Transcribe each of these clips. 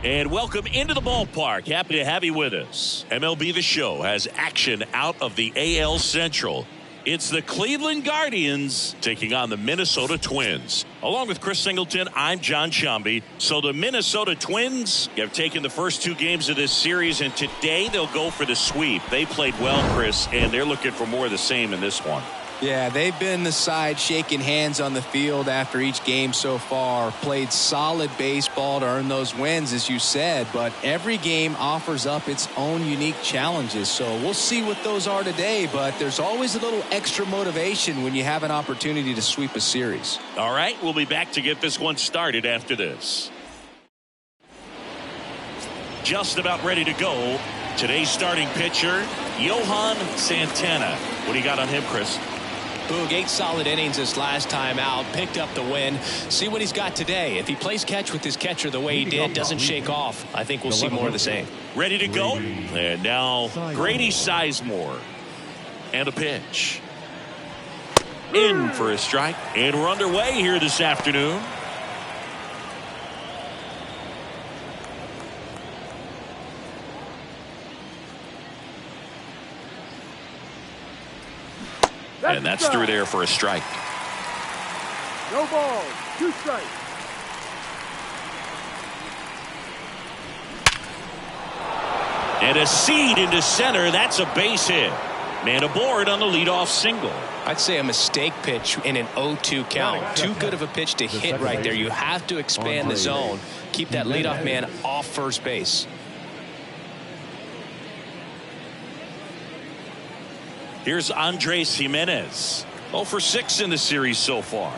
And welcome into the ballpark. Happy to have you with us. MLB The Show has action out of the AL Central. It's the Cleveland Guardians taking on the Minnesota Twins. Along with Chris Singleton, I'm John Sciambi. So the Minnesota Twins have taken the first two games of this series, and today they'll go for the sweep. They played well, Chris, and they're looking for more of the same in this one. Yeah, they've been the side shaking hands on the field after each game so far. Played solid baseball to earn those wins, as you said, but every game offers up its own unique challenges. So we'll see what those are today, but there's always a little extra motivation when you have an opportunity to sweep a series. All right, we'll be back to get this one started after this. Just about ready to go. Today's starting pitcher, Johan Santana. What do you got on him, Chris? Boog, 8 solid innings this last time out, picked up the win. See what he's got today. If he plays catch with his catcher the way he did, doesn't shake off, I think we'll see more of the same. Ready to go? And now Grady Sizemore. And a pitch. In for a strike. And we're underway here this afternoon. And that's through there for a strike. No ball, 2 strikes. And a seed into center. That's a base hit. Man aboard on the leadoff single. I'd say a mistake pitch in an 0-2 count. Too good of a pitch to hit right there. You have to expand the zone. Keep that leadoff man off first base. Here's Andres Gimenez. 0 for 6 in the series so far.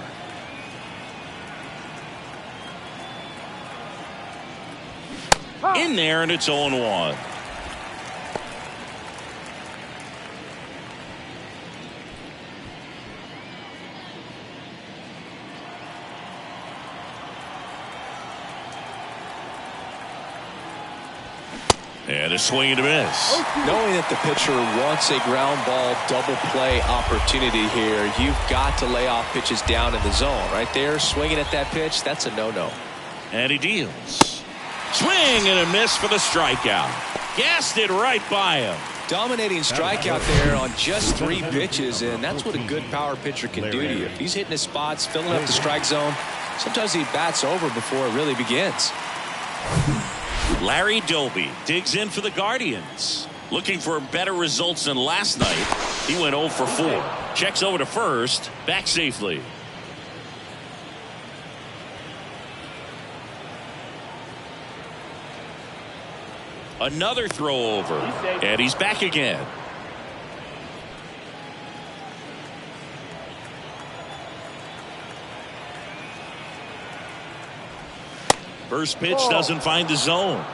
In there, and it's 0-1. And a swing and a miss. Knowing that the pitcher wants a ground ball double play opportunity here, you've got to lay off pitches down in the zone. Right there, swinging at that pitch, that's a no-no. And he deals. Swing and a miss for the strikeout. Gassed it right by him. Dominating strikeout there on just 3 pitches, and that's what a good power pitcher can do to you. If he's hitting his spots, filling up the strike zone, sometimes he bats over before it really begins. Larry Doby digs in for the Guardians. Looking for better results than last night. He went 0 for 4. Checks over to first. Back safely. Another throw over. And he's back again. First pitch doesn't find the zone.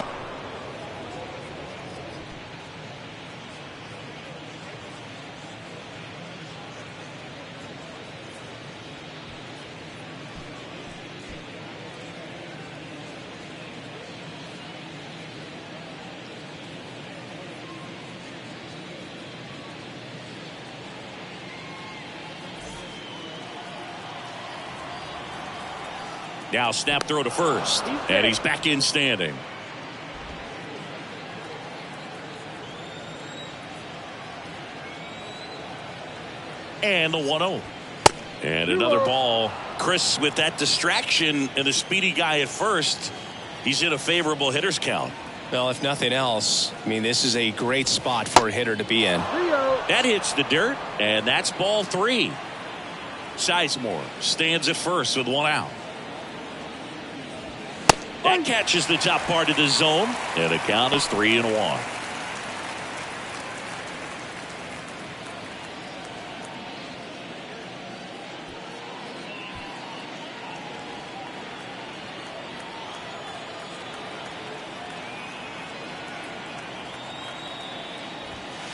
Now snap throw to first. And he's back in standing. And the 1-0. And another ball. Chris, with that distraction and the speedy guy at first, he's in a favorable hitter's count. Well, if nothing else, I mean, this is a great spot for a hitter to be in. That hits the dirt, and that's ball 3. Sizemore stands at first with 1 out. That catches the top part of the zone, and the count is 3-1.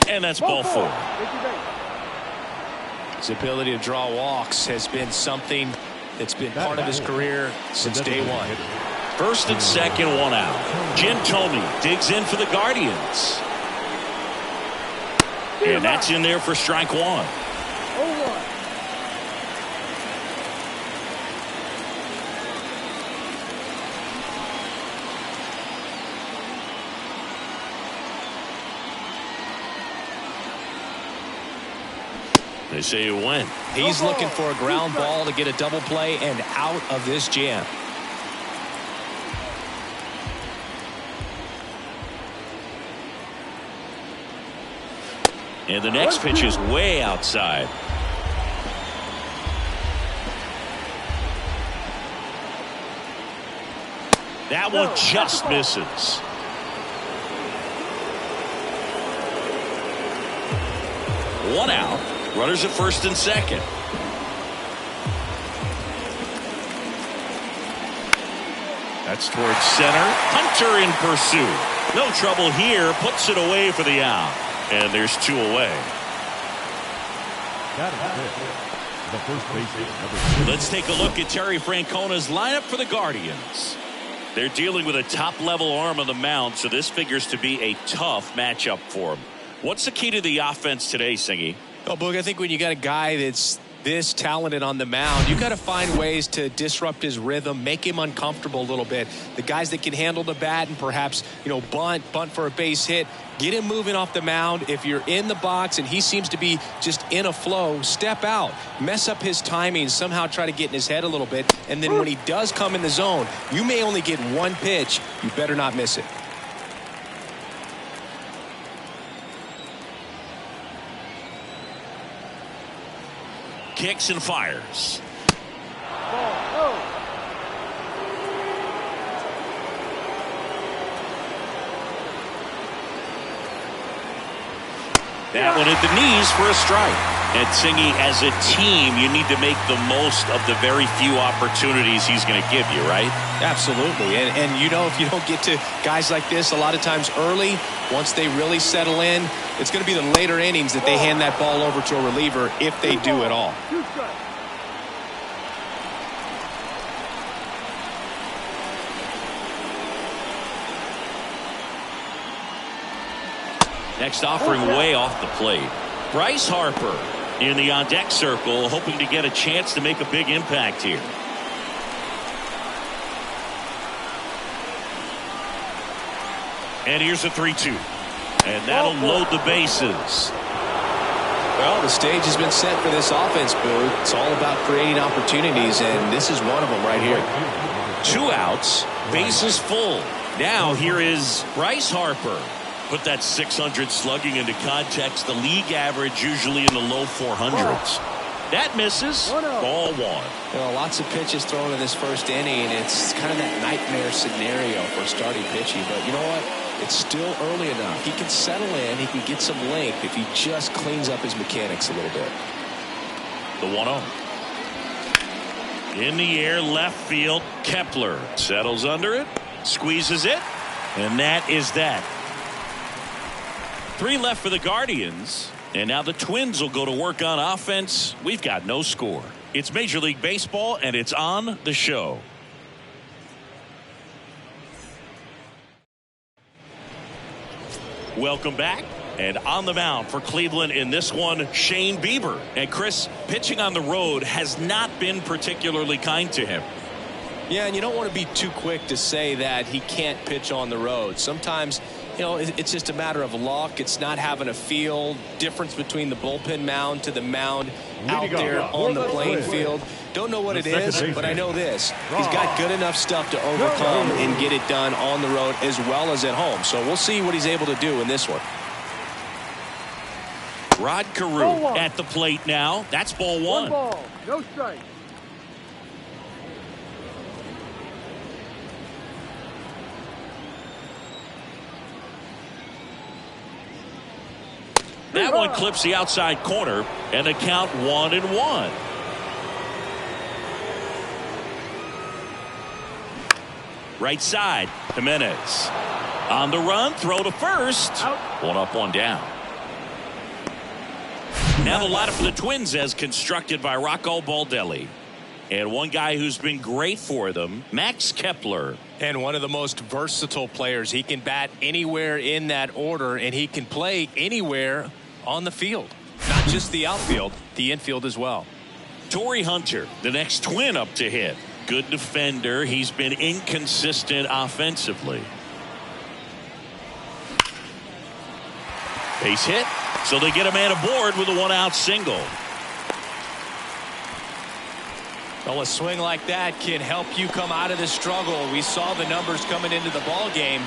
And that's ball 4. His ability to draw walks has been something that's been part of his career since day one. First and second, 1 out. Jim Thome digs in for the Guardians. And that's in there for strike 1. 0-1. They say you win. He's looking for a ground ball to get a double play and out of this jam. And the next pitch is way outside. That one just misses. One out. Runners at first and second. That's towards center. Hunter in pursuit. No trouble here. Puts it away for the out. And there's 2 away. That is it. The first baseman. Let's take a look at Terry Francona's lineup for the Guardians. They're dealing with a top-level arm on the mound, so this figures to be a tough matchup for him. What's the key to the offense today, Singy? Oh, Boog, I think when you got a guy that's this talented on the mound, you got to find ways to disrupt his rhythm, make him uncomfortable a little bit. The guys that can handle the bat and perhaps, bunt for a base hit, get him moving off the mound. If you're in the box and he seems to be just in a flow, step out, mess up his timing, somehow try to get in his head a little bit. And then when he does come in the zone, you may only get one pitch. You better not miss it. Kicks and fires. That one at the knees for a strike. And Singy, as a team, you need to make the most of the very few opportunities he's going to give you, right? Absolutely. And if you don't get to guys like this a lot of times early, once they really settle in, it's going to be the later innings that they hand that ball over to a reliever if they do at all. Next offering way off the plate. Bryce Harper in the on-deck circle, hoping to get a chance to make a big impact here. And here's a 3-2. And that'll load the bases. Well, the stage has been set for this offense, Boo. It's all about creating opportunities, and this is one of them right here. 2 outs, bases full. Now here is Bryce Harper. Put that 600 slugging into context. The league average usually in the low 400s. That misses. Ball 1. Lots of pitches thrown in this first inning. It's kind of that nightmare scenario for starting pitching. But you know what? It's still early enough. He can settle in. He can get some length if he just cleans up his mechanics a little bit. The 1-0. In the air, left field. Kepler settles under it, squeezes it, and that is that. 3 left for the Guardians, and now the Twins will go to work on offense. We've got no score. It's Major League Baseball, and it's on the show. Welcome back. And on the mound for Cleveland in this one, Shane Bieber. And Chris, pitching on the road has not been particularly kind to him. Yeah, and you don't want to be too quick to say that he can't pitch on the road. Sometimes, it's just a matter of luck. It's not having a feel. Difference between the bullpen mound to the mound out there on the playing field. Don't know what it is, but I know this. He's got good enough stuff to overcome and get it done on the road as well as at home. So we'll see what he's able to do in this one. Rod Carew at the plate now. That's ball 1. 1 ball, no strike. That one clips the outside corner, and the count 1-1. Right side, Jimenez. On the run, throw to first. Out. 1 up, 1 down. Now the lineup for the Twins as constructed by Rocco Baldelli. And one guy who's been great for them, Max Kepler. And one of the most versatile players. He can bat anywhere in that order, and he can play anywhere on the field. Not just the outfield, the infield as well. Torrey Hunter, the next Twin up to hit. Good defender. He's been inconsistent offensively. Base hit. So they get a man aboard with a 1-out single. Well, a swing like that can help you come out of the struggle. We saw the numbers coming into the ball game,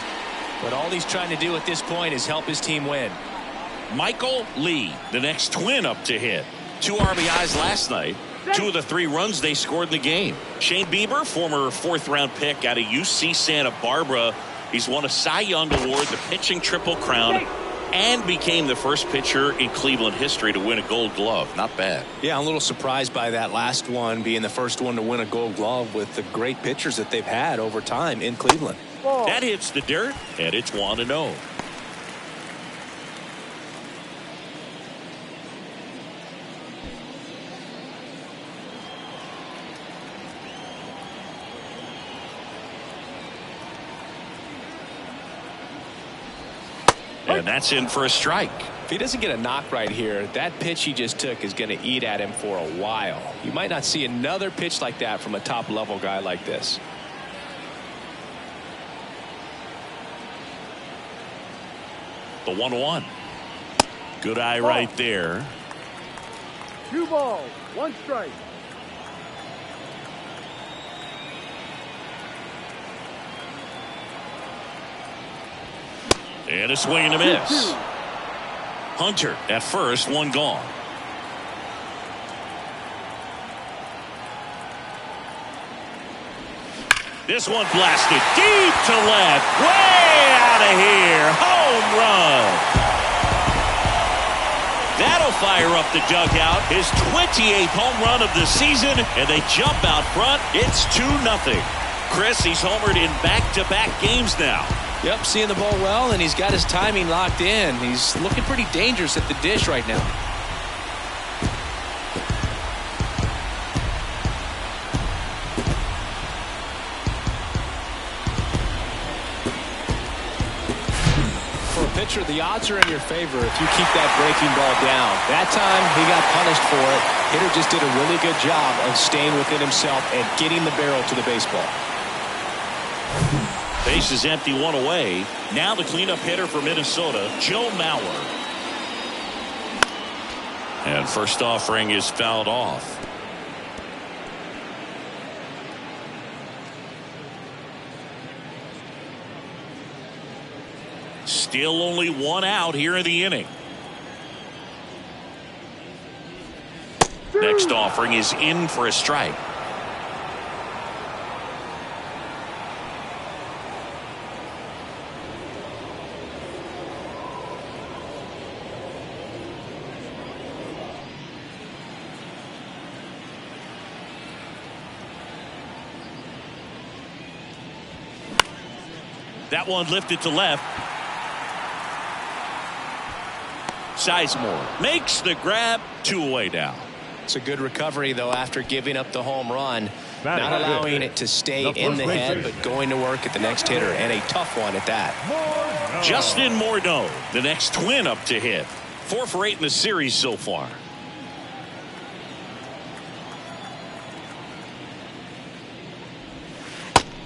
but all he's trying to do at this point is help his team win. Michael Lee, the next Twin up to hit. 2 RBIs last night. 2 of the 3 runs they scored in the game. Shane Bieber, former 4th-round pick out of UC Santa Barbara. He's won a Cy Young Award, the pitching Triple Crown, and became the first pitcher in Cleveland history to win a Gold Glove. Not bad. Yeah, I'm a little surprised by that last one being the first one to win a Gold Glove with the great pitchers that they've had over time in Cleveland. That hits the dirt, and it's 1-0. And that's in for a strike. If he doesn't get a knock right here, that pitch he just took is going to eat at him for a while. You might not see another pitch like that from a top-level guy like this. The 1-1. Good eye right there. 2 balls, 1 strike. And a swing and a miss. Hunter at first, 1 gone. This one blasted deep to left. Way out of here. Home run. That'll fire up the dugout. His 28th home run of the season, and they jump out front. It's 2-0. Chris, he's homered in back-to-back games now. Yep, seeing the ball well, and he's got his timing locked in. He's looking pretty dangerous at the dish right now. For a pitcher, the odds are in your favor if you keep that breaking ball down. That time, he got punished for it. Hitter just did a really good job of staying within himself and getting the barrel to the baseball. Base is empty, 1 away. Now the cleanup hitter for Minnesota, Joe Mauer. And first offering is fouled off. Still only 1 out here in the inning. Next offering is in for a strike. That one lifted to left. Sizemore makes the grab, 2 away now. It's a good recovery, though, after giving up the home run. Not allowing it to stay in the head, but going to work at the next hitter, and a tough one at that. Justin Morneau, the next Twin up to hit. 4 for 8 in the series so far.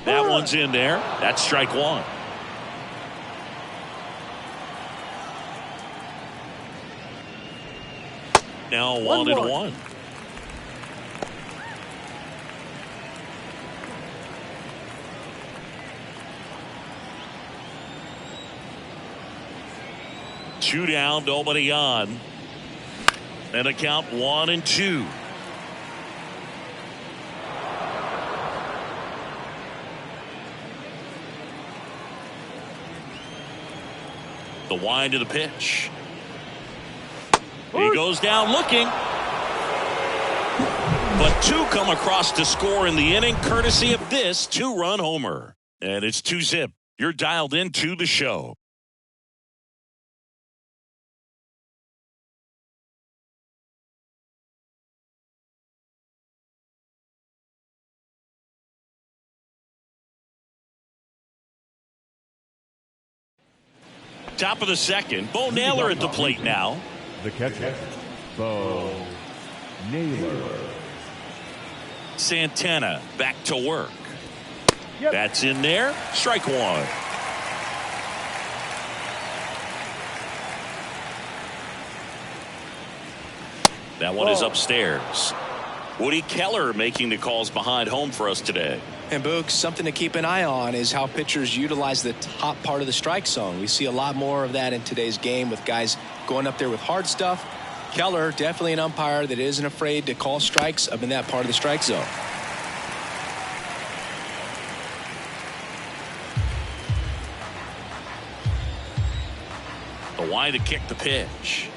That one's in there. That's strike 1. Now 1-1. Two down, nobody on. And a count 1-2. The wind of the pitch. He goes down looking. But 2 come across to score in the inning, courtesy of this 2-run homer. And it's 2-zip. You're dialed into the show. Top of the second. Bo Naylor at the plate now. The catcher, Bo Naylor. Santana back to work. Yep. That's in there. Strike 1. That one is upstairs. Woody Keller making the calls behind home for us today. And Boog, something to keep an eye on is how pitchers utilize the top part of the strike zone. We see a lot more of that in today's game with guys going up there with hard stuff. Keller, definitely an umpire that isn't afraid to call strikes up in that part of the strike zone. The wind to kick the pitch.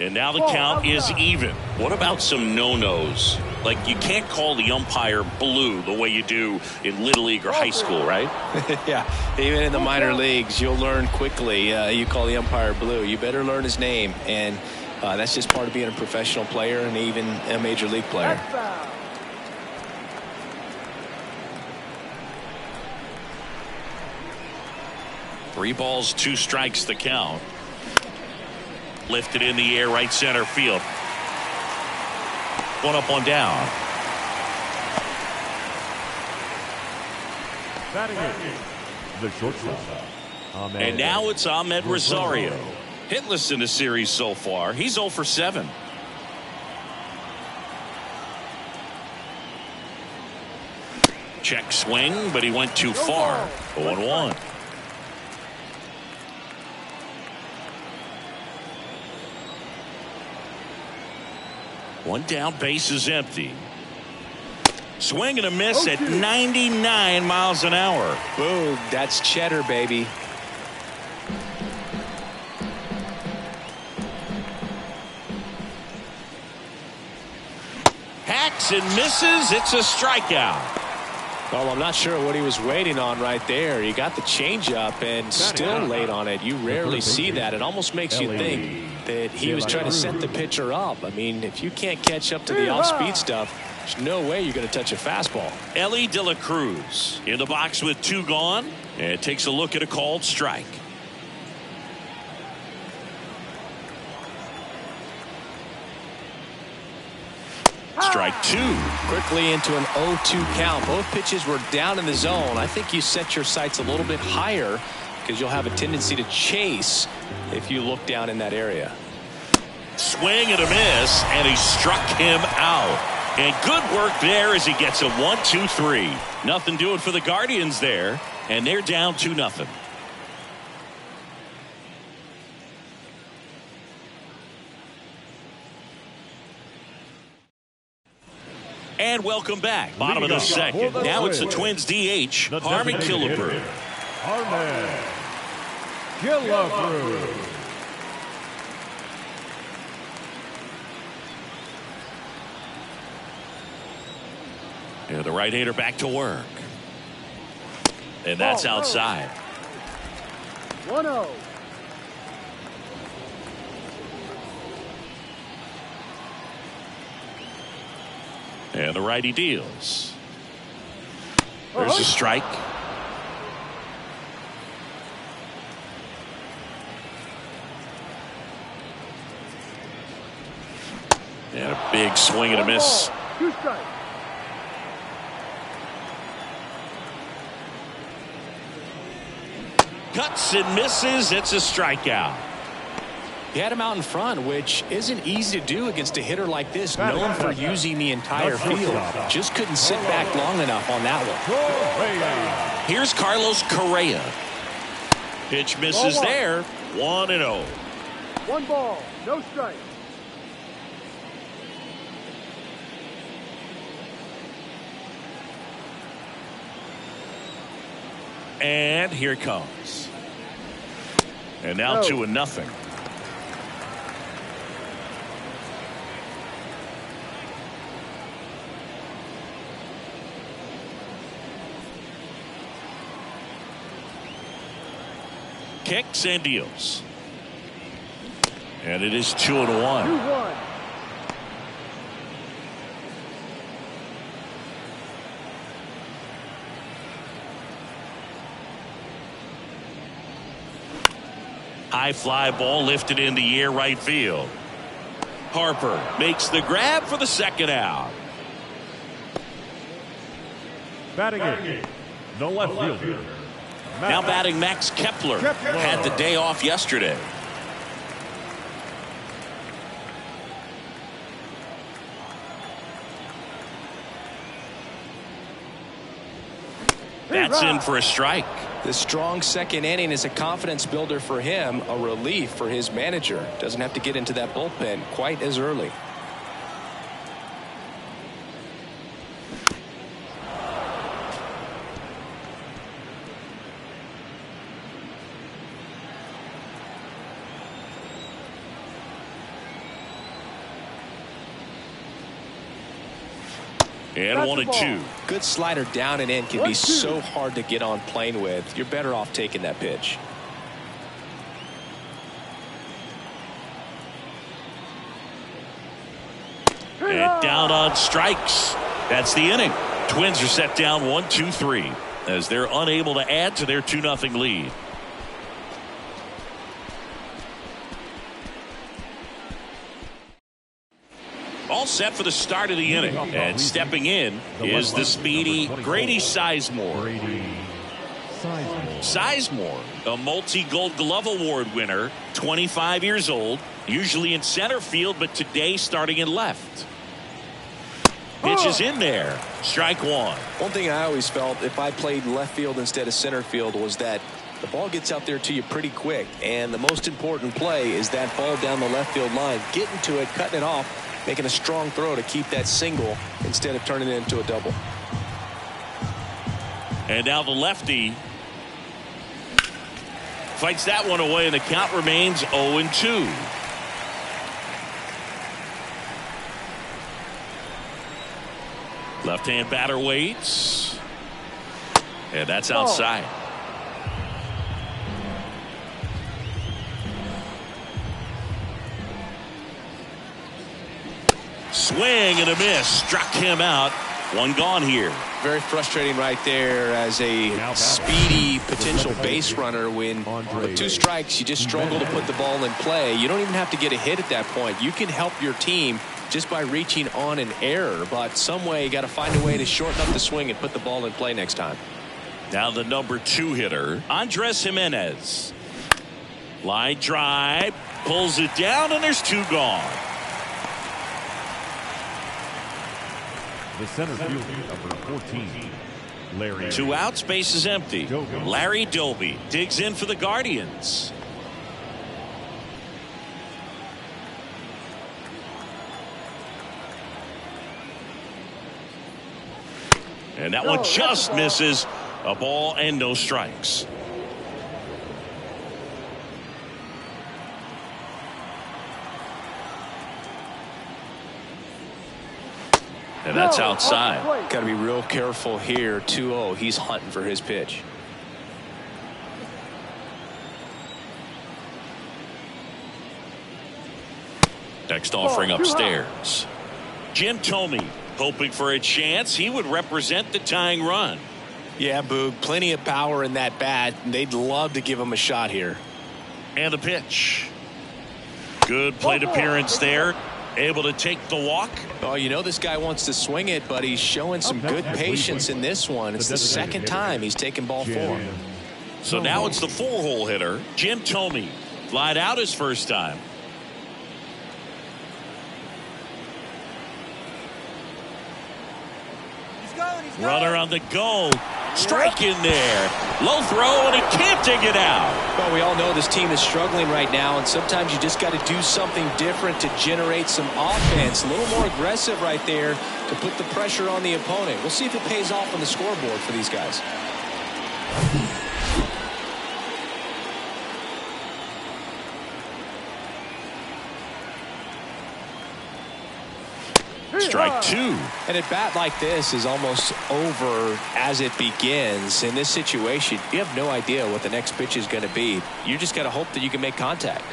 And now the count is even. What about some no-nos? Like, you can't call the umpire blue the way you do in Little League or high school, right? Yeah, even in the minor leagues, you'll learn quickly. You call the umpire blue. You better learn his name. And that's just part of being a professional player and even a major league player. 3 balls, 2 strikes the count. Lifted in the air, right center field. 1 up, 1 down. Batting it, the shortstop. And now it's Ahmed Rosario. Hitless in the series so far. He's 0 for 7. Check swing, but he went too far. 0-1. One down, base is empty. Swing and a miss at 99 miles an hour. Boom, that's cheddar, baby. Hacks and misses. It's a strikeout. Well, I'm not sure what he was waiting on right there. He got the changeup and still late on it. You rarely see that. It almost makes you think that he was trying to set the pitcher up. I mean, if you can't catch up to the off-speed stuff, there's no way you're going to touch a fastball. Ellie De La Cruz in the box with 2 gone, and takes a look at a called strike. Strike 2. Quickly into an 0-2 count. Both pitches were down in the zone. I think you set your sights a little bit higher because you'll have a tendency to chase if you look down in that area. Swing and a miss, and he struck him out. And good work there as he gets a 1-2-3. Nothing doing for the Guardians there, and they're down 2-0. And welcome back. Bottom of the second. Now it's the Twins DH, Harmon Killebrew. Harmon Killebrew. And the right-hander back to work. And that's outside. 1-0. And the righty deals. There's a strike. And a big swing and a miss. 2 strikes. Cuts and misses. It's a strikeout. He had him out in front, which isn't easy to do against a hitter like this, known for using the entire field. Just couldn't sit back long enough on that one. Here's Carlos Correa. Pitch misses there. 1-0. 1 ball, no strike. And here it comes. And now 2-0. Kicks and deals. And it is 2-1. 2-1. High fly ball lifted in the air, right field. Harper makes the grab for the second out. Batting it, the left fielder. Now batting Max Kepler. Had the day off yesterday. That's in for a strike. The strong second inning is a confidence builder for him, a relief for his manager. Doesn't have to get into that bullpen quite as early. And 1-2. Good slider down and in can be so hard to get on plane with. You're better off taking that pitch. And down on strikes. That's the inning. Twins are set down 1-2-3 as they're unable to add to their 2-0 lead. All set for the start of the inning. And stepping in is the speedy Grady Sizemore. Sizemore, a multi-Gold Glove Award winner, 25 years old, usually in center field, but today starting in left. Pitch is in there. Strike one. One thing I always felt if I played left field instead of center field was that the ball gets out there to you pretty quick. And the most important play is that ball down the left field line. Getting to it, cutting it off, making a strong throw to keep that single instead of turning it into a double. And now the lefty fights that one away, and the count remains 0-2. Left-hand batter waits. And that's outside. Swing and a miss. Struck him out. One gone here. Very frustrating right there as a speedy potential base runner when with 2 strikes you just struggle to put the ball in play. You don't even have to get a hit at that point. You can help your team just by reaching on an error, but some way you got to find a way to shorten up the swing and put the ball in play next time. Now the number 2 hitter, Andres Gimenez. Line drive, pulls it down, and there's 2 gone. The center fielder, number 14, Larry. 2 outs, base is empty. Larry Doby digs in for the Guardians. And that one just misses. A ball and no strikes. And that's outside. Got to be real careful here. 2-0. He's hunting for his pitch. Next offering upstairs. Jim Thome hoping for a chance. He would represent the tying run. Yeah, Boog, plenty of power in that bat. They'd love to give him a shot here. And the pitch. Good plate appearance there. Able to take the walk. Oh, you know this guy wants to swing it, but he's showing some good patience in this one. It's the second time he's taken ball 4. So now it's the 4-hole hitter, Jim Thome. Flied out his first time. Runner on the go. Strike in there. Low throw, and he can't dig it out. Well, we all know this team is struggling right now, and sometimes you just got to do something different to generate some offense. A little more aggressive right there to put the pressure on the opponent. We'll see if it pays off on the scoreboard for these guys. Strike 2. And a bat like this is almost over as it begins. In this situation, you have no idea what the next pitch is going to be. You just got to hope that you can make contact.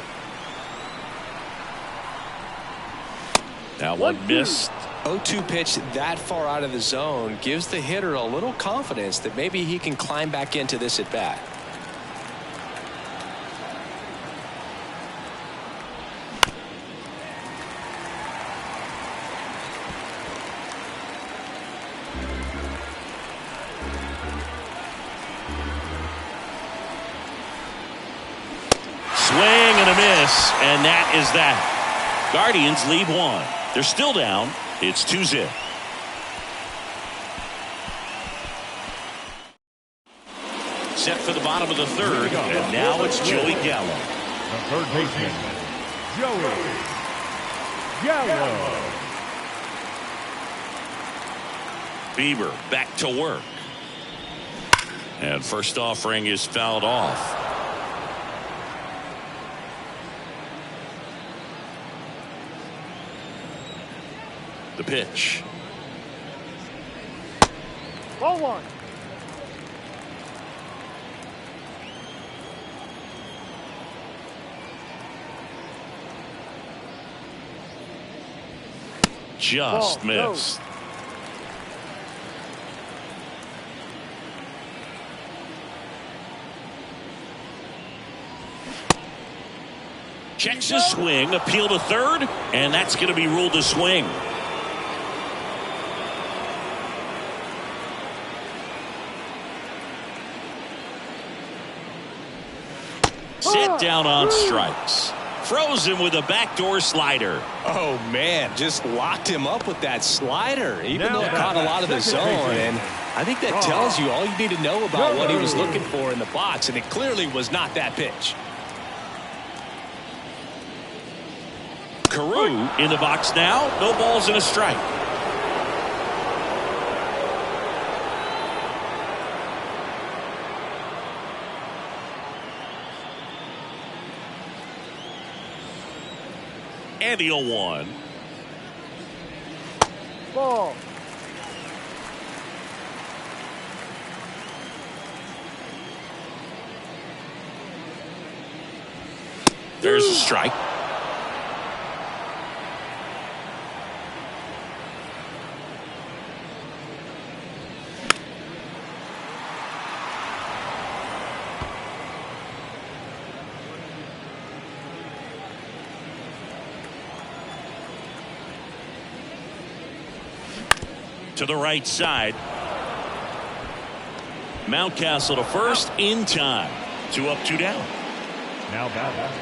That one missed. 0-2 pitch that far out of the zone gives the hitter a little confidence that maybe he can climb back into this at bat. Swing and a miss, and that is that. Guardians lead 1. They're still down. It's 2-0. set for the bottom of the third, and now it's Joey Gallo. The third baseman, Joey Gallo. Bieber back to work. And first offering is fouled off. The pitch. Ball one. Just missed. Checks his swing, appeal to third, and that's going to be ruled a swing. Set down on strikes. Froze him with a backdoor slider. Oh, man, just locked him up with that slider, even though it caught a lot of the zone. And I think that tells you all you need to know about what he was looking for in the box, and it clearly was not that pitch. Carew in the box now. No balls and a strike. And the 0-1. Ball. There's a strike. To the right side. Mountcastle to first in time. 2 up, 2 down. Now batting,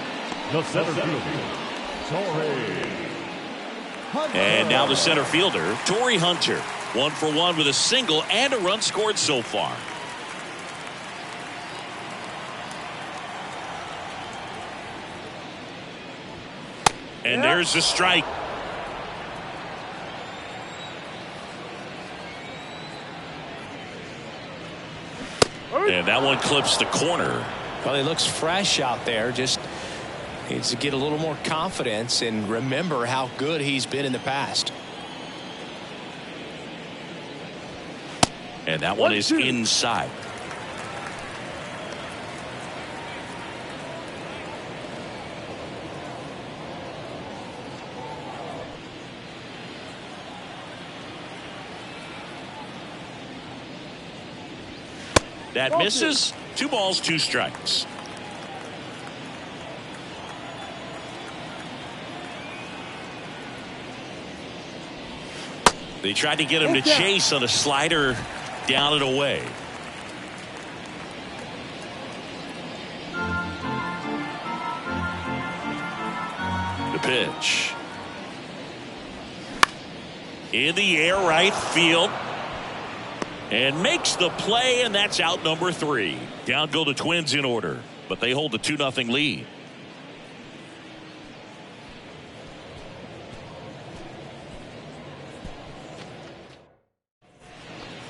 the center fielder, Torrey. And now the center fielder, Torrey Hunter. 1 for 1 with a single and a run scored so far. And there's the strike. And that one clips the corner. Well, he looks fresh out there. Just needs to get a little more confidence and remember how good he's been in the past. And that one is inside. That misses. 2 balls, 2 strikes. They tried to get him to chase on a slider down and away. The pitch. In the air, right field. And makes the play, and that's out number 3. Down go the Twins in order, but they hold the 2-0 lead.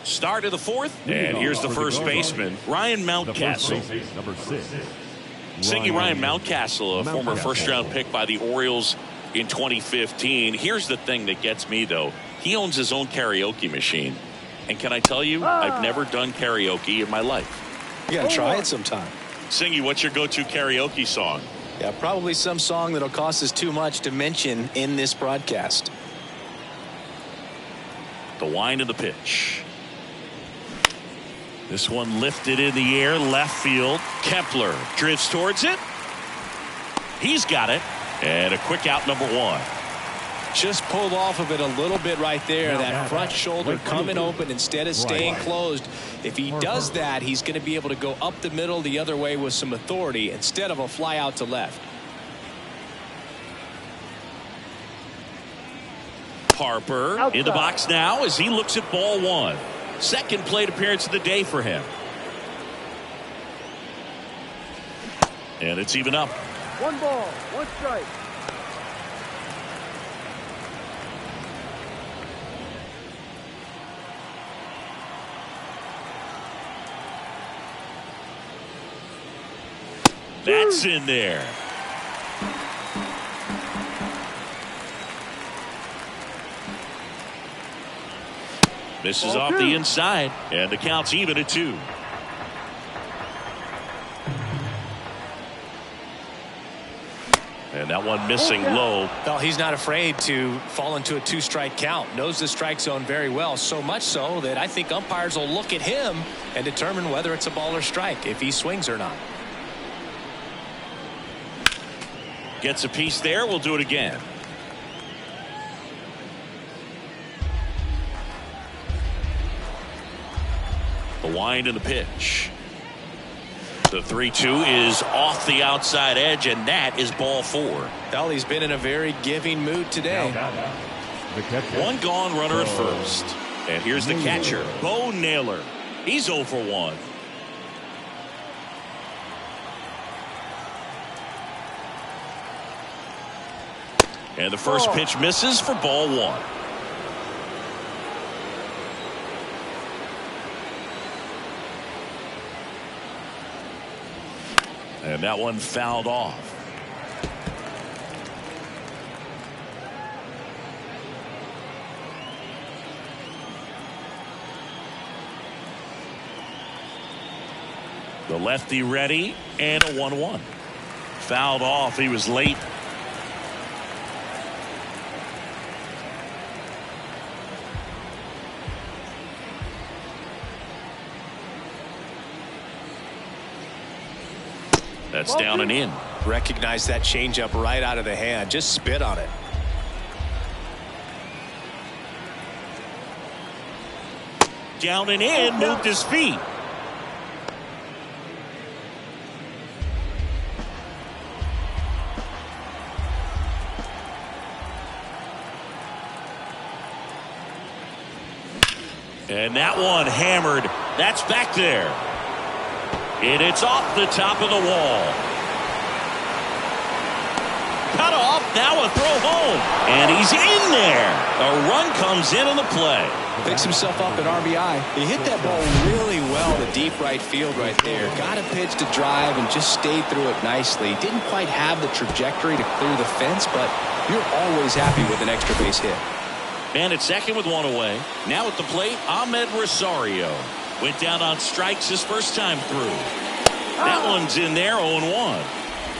Start of the 4th, and here's the first baseman, Ryan Mountcastle. Number 6. Singy Ryan Mountcastle, a former first-round pick by the Orioles in 2015. Here's the thing that gets me, though. He owns his own karaoke machine. And can I tell you, I've never done karaoke in my life. You got to try it sometime. Singy, what's your go-to karaoke song? Yeah, probably some song that'll cost us too much to mention in this broadcast. The wind of the pitch. This one lifted in the air, left field. Kepler drifts towards it. He's got it. And a quick out, number 1. Just pulled off of it a little bit right there. That front shoulder coming open instead of staying closed. If he does that, he's going to be able to go up the middle the other way with some authority instead of a fly out to left. Harper in the box now as he looks at ball 1. Second plate appearance of the day for him. And it's even up. 1 ball, 1 strike. That's in there. Misses off the inside, and the count's even at 2. And that one missing low. Well, he's not afraid to fall into a 2-strike count. Knows the strike zone very well, so much so that I think umpires will look at him and determine whether it's a ball or strike, if he swings or not. Gets a piece there. We'll do it again. The wind and the pitch. The 3-2 is off the outside edge, and that is ball 4. Well, he's been in a very giving mood today. The catcher. One gone, runner at first. And here's the catcher, Bo Naylor. He's 0 for 1. And the first pitch misses for ball 1. And that one fouled off. The lefty ready, and a 1-1. Fouled off. He was late. That's down and in. Recognize that changeup right out of the hand. Just spit on it. Down and in, moved his feet. And that one hammered. That's back there. And it's off the top of the wall. Cut off. Now a throw home. And he's in there. A run comes in on the play. Picks himself up at RBI. He hit that ball really well to deep right field right there. Got a pitch to drive and just stayed through it nicely. Didn't quite have the trajectory to clear the fence, but you're always happy with an extra base hit. Man at second with 1 away. Now at the plate, Ahmed Rosario. Went down on strikes his first time through. That one's in there, 0-1.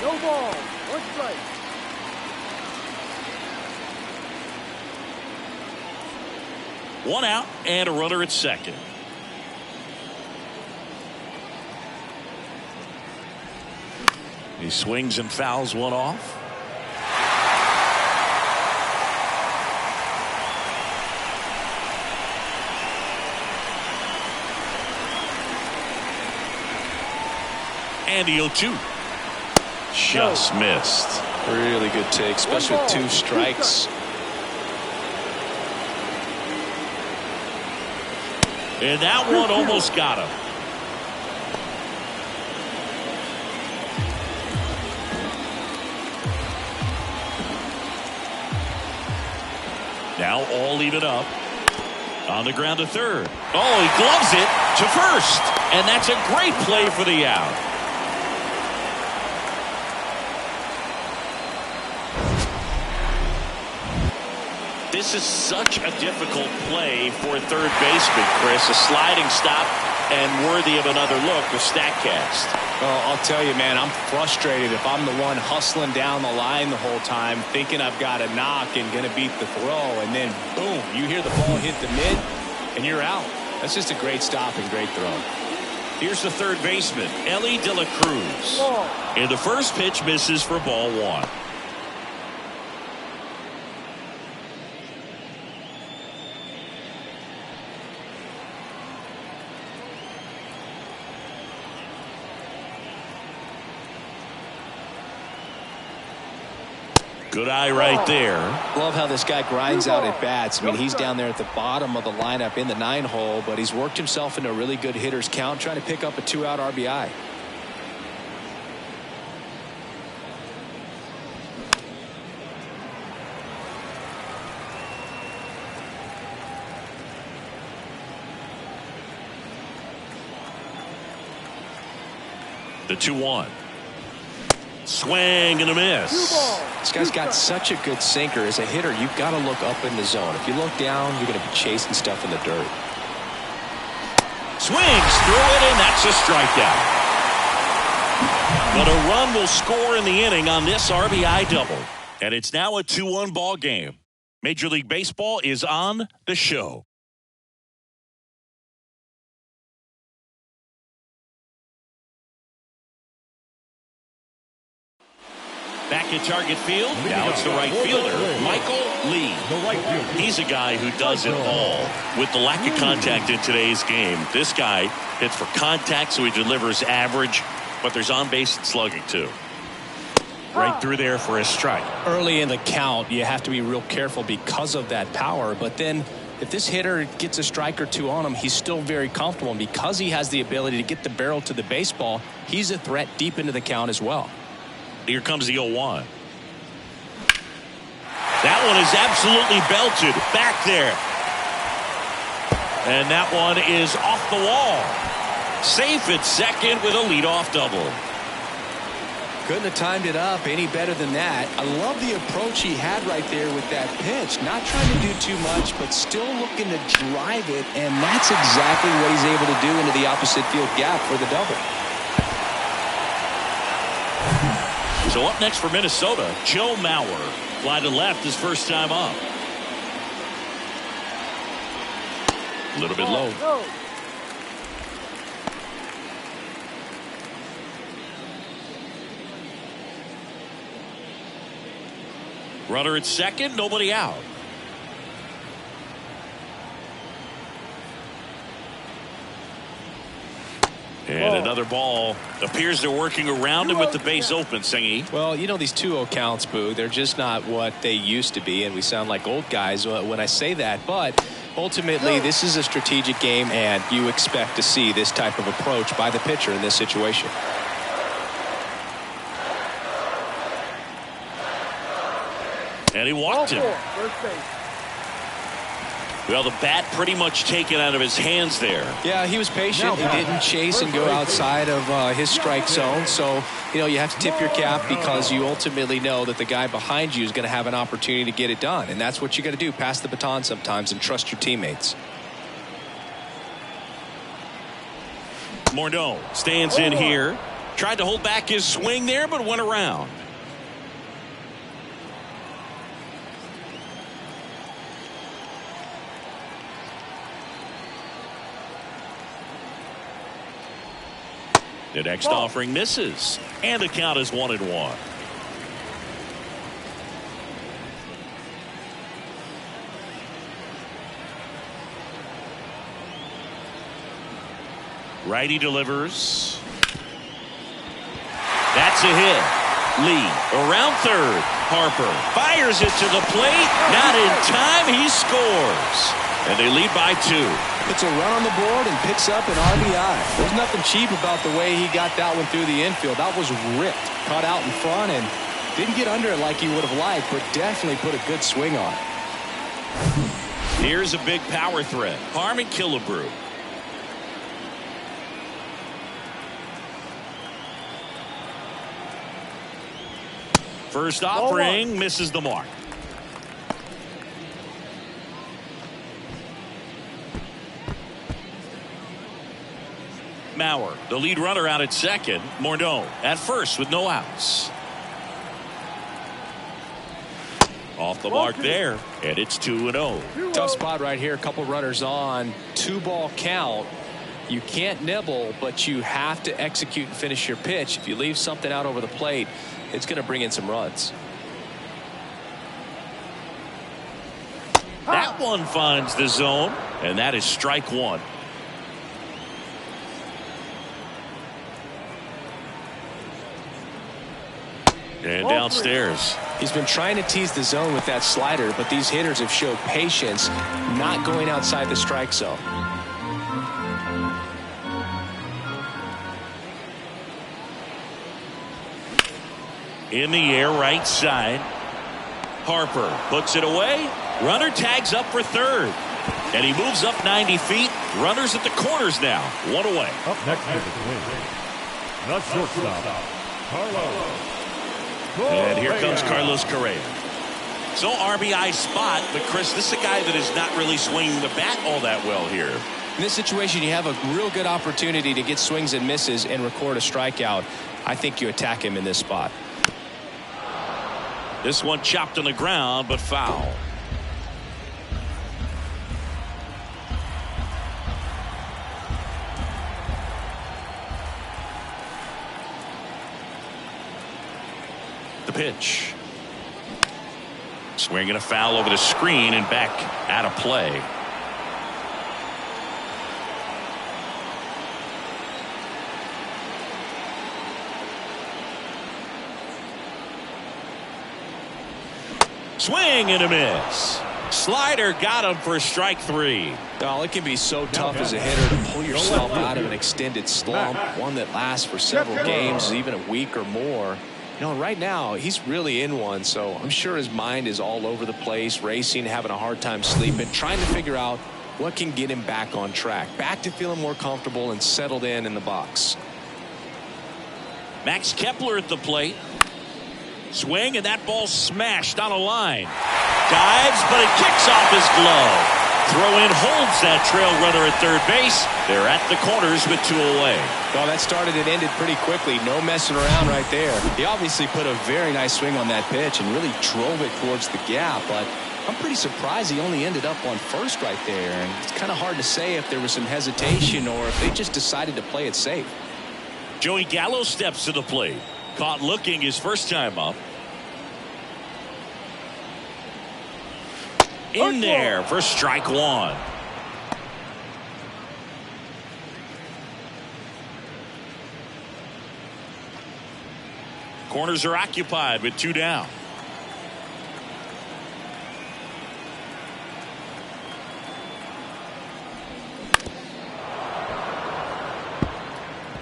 No ball, 1 strike. One out and a runner at second. He swings and fouls one off. And the 0-2. Just missed. Really good take, especially with 2 strikes. And that one almost got him. Now all even up. On the ground to third. Oh, he gloves it to first. And that's a great play for the out. This is such a difficult play for a third baseman, Chris. A sliding stop and worthy of another look with StatCast. Well, I'll tell you, man, I'm frustrated if I'm the one hustling down the line the whole time, thinking I've got a knock and going to beat the throw, and then, boom, you hear the ball hit the mid, and you're out. That's just a great stop and great throw. Here's the third baseman, Elly De La Cruz. And the first pitch misses for ball 1. Good eye right there. Love how this guy grinds out at bats. I mean, he's down there at the bottom of the lineup in the 9 hole, but he's worked himself into a really good hitter's count, trying to pick up a 2-out RBI. The 2-1. Swing and a miss. This guy's got such a good sinker. As a hitter, you've got to look up in the zone. If you look down, you're going to be chasing stuff in the dirt. Swings through it, and that's a strikeout. But a run will score in the inning on this RBI double. And it's now a 2-1 ball game. Major League Baseball is on the show. Back at Target Field, now it's the right fielder, Michael Lee. He's a guy who does it all. With the lack of contact in today's game, this guy hits for contact, so he delivers average, but there's on-base and slugging, too. Right through there for a strike. Early in the count, you have to be real careful because of that power, but then if this hitter gets a strike or two on him, he's still very comfortable, and because he has the ability to get the barrel to the baseball, he's a threat deep into the count as well. Here comes the 0-1. That one is absolutely belted back there. And that one is off the wall. Safe at second with a leadoff double. Couldn't have timed it up any better than that. I love the approach he had right there with that pitch. Not trying to do too much, but still looking to drive it, and that's exactly what he's able to do into the opposite field gap for the double. So up next for Minnesota, Joe Mauer. Fly to left his first time up. A little bit low. Runner at second, nobody out. And another ball. Appears they're working around him with the base open, Singy. Well, you know, these 2-0 counts, Boo, they're just not what they used to be, and we sound like old guys when I say that. But ultimately, this is a strategic game, and you expect to see this type of approach by the pitcher in this situation. And he walked him. Well, the bat pretty much taken out of his hands there. Yeah, he was patient. He didn't chase and go outside of his strike zone. So, you know, you have to tip your cap because you ultimately know that the guy behind you is going to have an opportunity to get it done. And that's what you got to do. Pass the baton sometimes and trust your teammates. Morneau stands in here. Tried to hold back his swing there, but went around. The next offering misses, and the count is 1-1. Righty delivers. That's a hit. Lee around third. Harper fires it to the plate. Not in time. He scores. And they lead by 2. Puts a run on the board and picks up an RBI. There's nothing cheap about the way he got that one through the infield. That was ripped. Caught out in front and didn't get under it like he would have liked, but definitely put a good swing on it. Here's a big power threat. Harmon Killebrew. First offering misses the mark. Mauer, the lead runner out at second. Morneau at first with no outs. Off the mark there, and it's 2-0. Tough spot right here. A couple runners on. 2-ball count. You can't nibble, but you have to execute and finish your pitch. If you leave something out over the plate, it's going to bring in some runs. That one finds the zone, and that is strike one. And downstairs. He's been trying to tease the zone with that slider, but these hitters have showed patience, not going outside the strike zone. In the air, right side. Harper puts it away. Runner tags up for third. And he moves up 90 feet. Runners at the corners now. One away. Up next is the Twins. The shortstop, Carlos. And here comes Carlos Correa. So RBI spot, but Chris, this is a guy that is not really swinging the bat all that well here. In this situation, you have a real good opportunity to get swings and misses and record a strikeout. I think you attack him in this spot. This one chopped on the ground, but foul. The pitch. Swinging a foul over the screen and back out of play. Swing and a miss. Slider got him for strike 3. Oh, it can be so tough as a hitter to pull yourself out of an extended slump, one that lasts for several games, even a week or more. You know, right now, he's really in one, so I'm sure his mind is all over the place, racing, having a hard time sleeping, trying to figure out what can get him back on track, back to feeling more comfortable and settled in the box. Max Kepler at the plate. Swing, and that ball smashed on a line. Dives, but it kicks off his glove. Throw-in holds that trail runner at third base. They're at the corners with 2 away. Well, that started and ended pretty quickly. No messing around right there. He obviously put a very nice swing on that pitch and really drove it towards the gap, but I'm pretty surprised he only ended up on first right there. And it's kind of hard to say if there was some hesitation or if they just decided to play it safe. Joey Gallo steps to the plate. Caught looking his first time up. In there for strike 1. Corners are occupied with 2 down.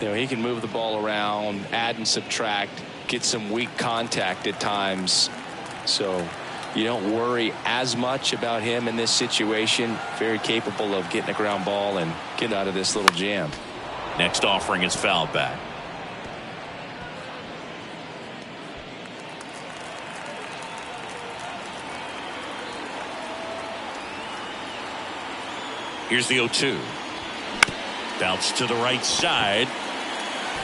You know, he can move the ball around, add and subtract, get some weak contact at times. So you don't worry as much about him in this situation. Very capable of getting a ground ball and getting out of this little jam. Next offering is fouled back. Here's the 0-2. Bounce to the right side.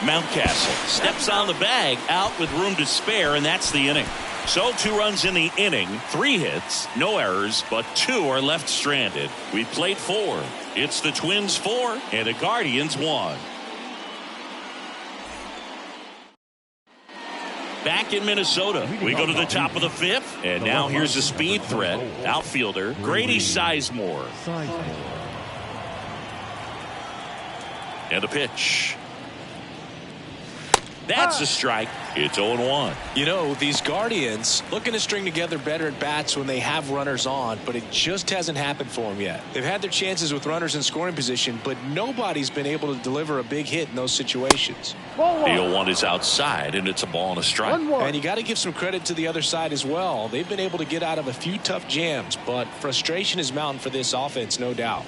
Mountcastle steps on the bag, out with room to spare, and that's the inning. So 2 runs in the inning, 3 hits, no errors, but 2 are left stranded. We played 4. It's the Twins 4 and the Guardians 1. Back in Minnesota, we go to the top of the 5th, and now here's a speed threat. Outfielder Grady Sizemore. And the pitch. That's a strike. It's 0-1. You know, these Guardians looking to string together better at bats when they have runners on, but it just hasn't happened for them yet. They've had their chances with runners in scoring position, but nobody's been able to deliver a big hit in those situations. The 0-1 is outside, and it's a ball and a strike. And you got to give some credit to the other side as well. They've been able to get out of a few tough jams, but frustration is mounting for this offense, no doubt.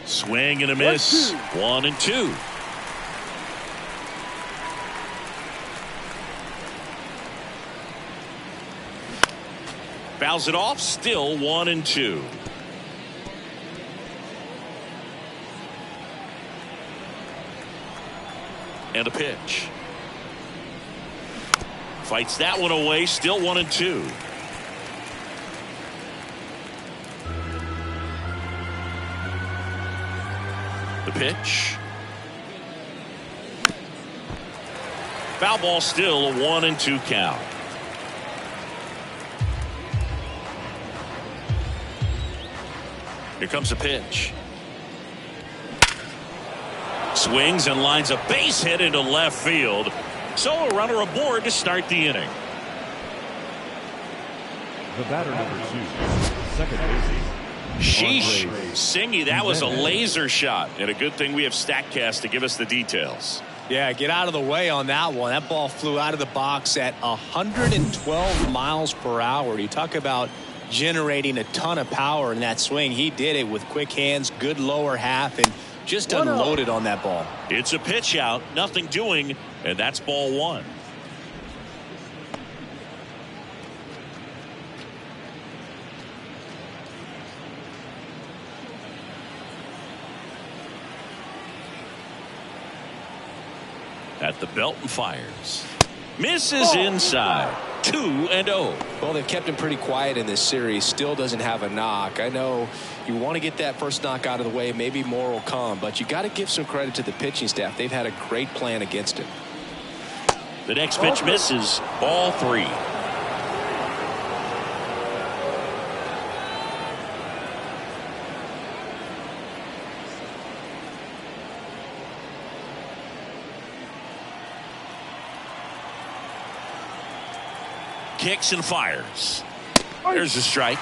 Swing and a miss. 1-2. Fouls it off, still 1-2. And a pitch. Fights that one away, still 1-2. The pitch. Foul ball, still a 1-2 count. Here comes a pitch. Swings and lines a base hit into left field. So a runner aboard to start the inning. The batter, number 2, second baseman. Sheesh. Singy, that was a laser shot. And a good thing we have StatCast to give us the details. Yeah, get out of the way on that one. That ball flew out of the box at 112 miles per hour. You talk about generating a ton of power in that swing. He did it with quick hands, good lower half, and just unloaded on that ball. It's a pitch out, nothing doing, and that's ball one. At the belt and fires. Misses inside. 2-0. Well, they've kept him pretty quiet in this series. Still doesn't have a knock. I know you want to get that first knock out of the way. Maybe more will come, but you got to give some credit to the pitching staff. They've had a great plan against him. The next pitch misses. Ball 3. Kicks and fires. There's a strike.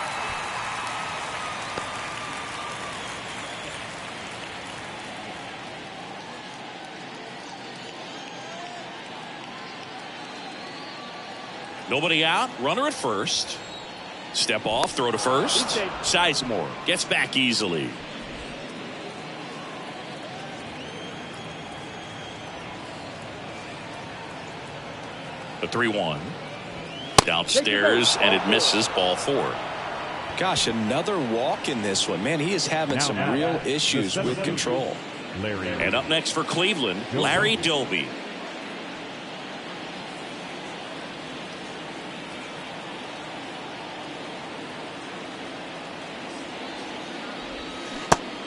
Nobody out. Runner at first. Step off. Throw to first. Sizemore gets back easily. The 3-1. Downstairs, and it misses. Ball 4. Gosh, another walk in this one. Man, he is having some real issues with control. And up next for Cleveland, Larry Doby.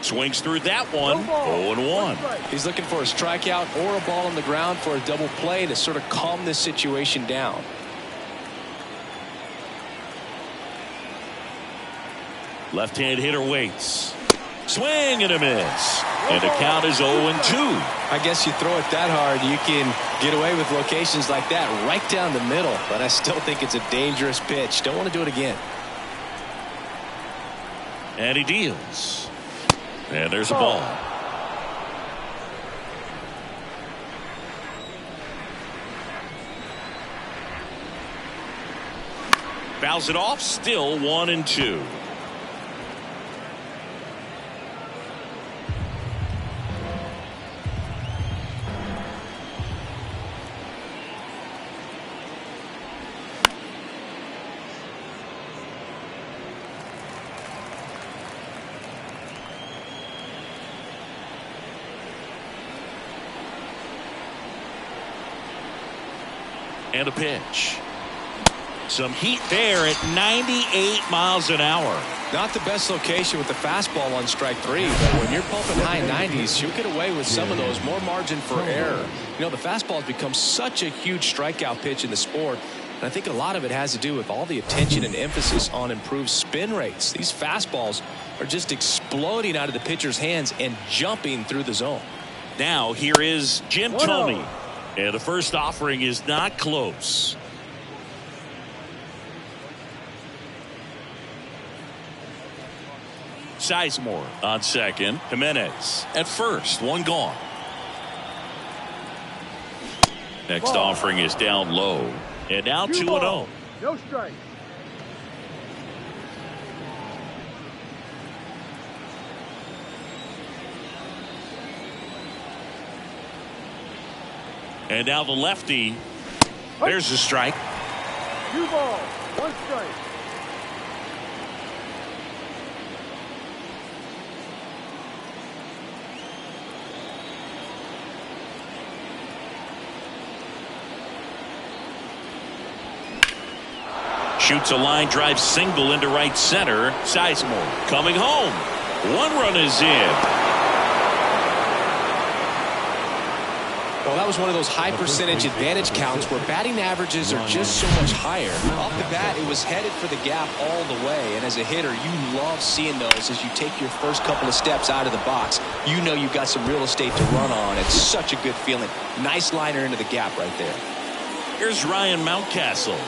Swings through that one. 0-1. He's looking for a strikeout or a ball on the ground for a double play to sort of calm this situation down. Left-hand hitter waits. Swing and a miss. And the count is 0-2. I guess you throw it that hard, you can get away with locations like that right down the middle. But I still think it's a dangerous pitch. Don't want to do it again. And he deals. And there's a ball. Fouls it off. Still 1-2. And a pitch. Some heat there at 98 miles an hour. Not the best location with the fastball on strike 3, but when you're pumping high 90s, you'll get away with some of those. More margin for error. You know, the fastball has become such a huge strikeout pitch in the sport, and I think a lot of it has to do with all the attention and emphasis on improved spin rates. These fastballs are just exploding out of the pitcher's hands and jumping through the zone. Now here is Jim Thome. And the first offering is not close. Sizemore on second. Jimenez at first. One gone. Next offering is down low. And now 2-0. No strike. And now the lefty. There's the strike. 2 balls, 1 strike. Shoots a line drive single into right center. Sizemore coming home. 1 run is in. Well, that was one of those high percentage advantage counts where batting averages are just so much higher. Off the bat, it was headed for the gap all the way. And as a hitter, you love seeing those as you take your first couple of steps out of the box. You know you've got some real estate to run on. It's such a good feeling. Nice liner into the gap right there. Here's Ryan Mountcastle.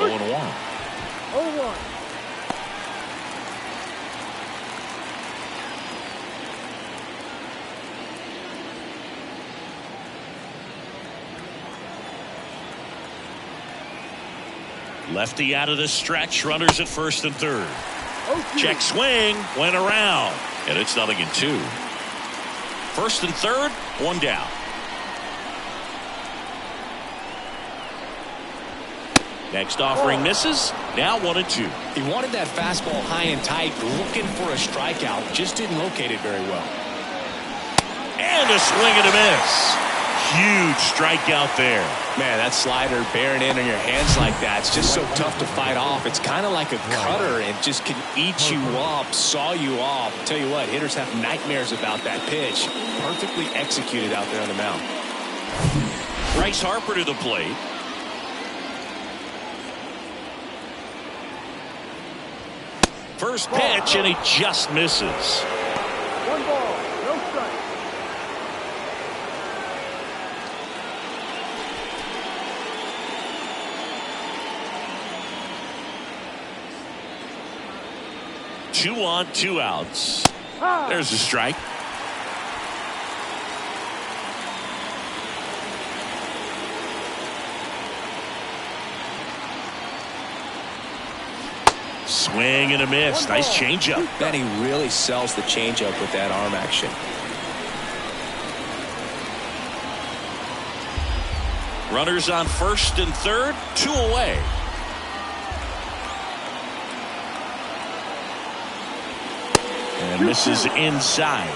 0-1. 0-1. Lefty out of the stretch. Runners at first and third. Check swing. Went around. And it's 0-2. First and third, one down. Next offering misses. Now 1-2. He wanted that fastball high and tight, looking for a strikeout. Just didn't locate it very well. And a swing and a miss. Huge strikeout there. Man, that slider bearing in on your hands like that, it's just so tough to fight off. It's kind of like a cutter and just can eat you up, saw you off. Tell you what, hitters have nightmares about that pitch. Perfectly executed out there on the mound. Bryce Harper to the plate. First pitch, and he just misses. 1 ball, no strike. Two on, 2 outs. There's a strike. Swing and a miss. Nice changeup. And he really sells the changeup with that arm action. Runners on first and third, 2 away. And misses inside.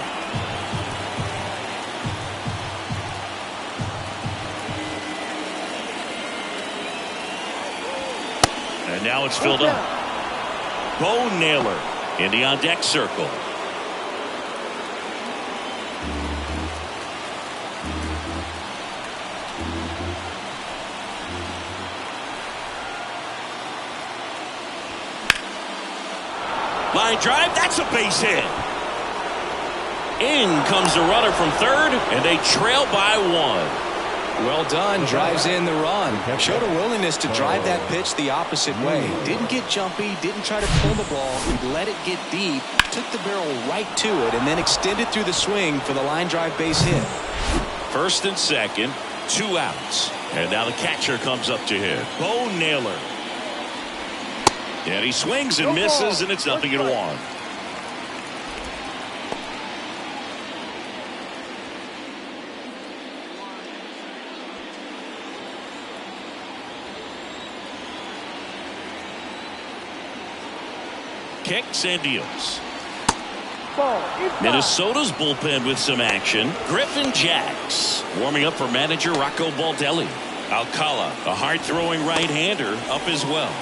And now it's filled up. Bo Naylor in the on deck circle. Line drive, that's a base hit. In comes the runner from third, and they trail by 1. Well done. Drives in the run. Showed a willingness to drive that pitch the opposite way. Didn't get jumpy. Didn't try to pull the ball. He let it get deep. Took the barrel right to it and then extended through the swing for the line drive base hit. First and second, 2 outs. And now the catcher comes up to hit. Bo Naylor. And he swings and misses, and it's 0-1. Kicks and deals. Minnesota's bullpen with some action. Griffin Jax warming up for manager Rocco Baldelli. Alcala, a hard-throwing right-hander, up as well.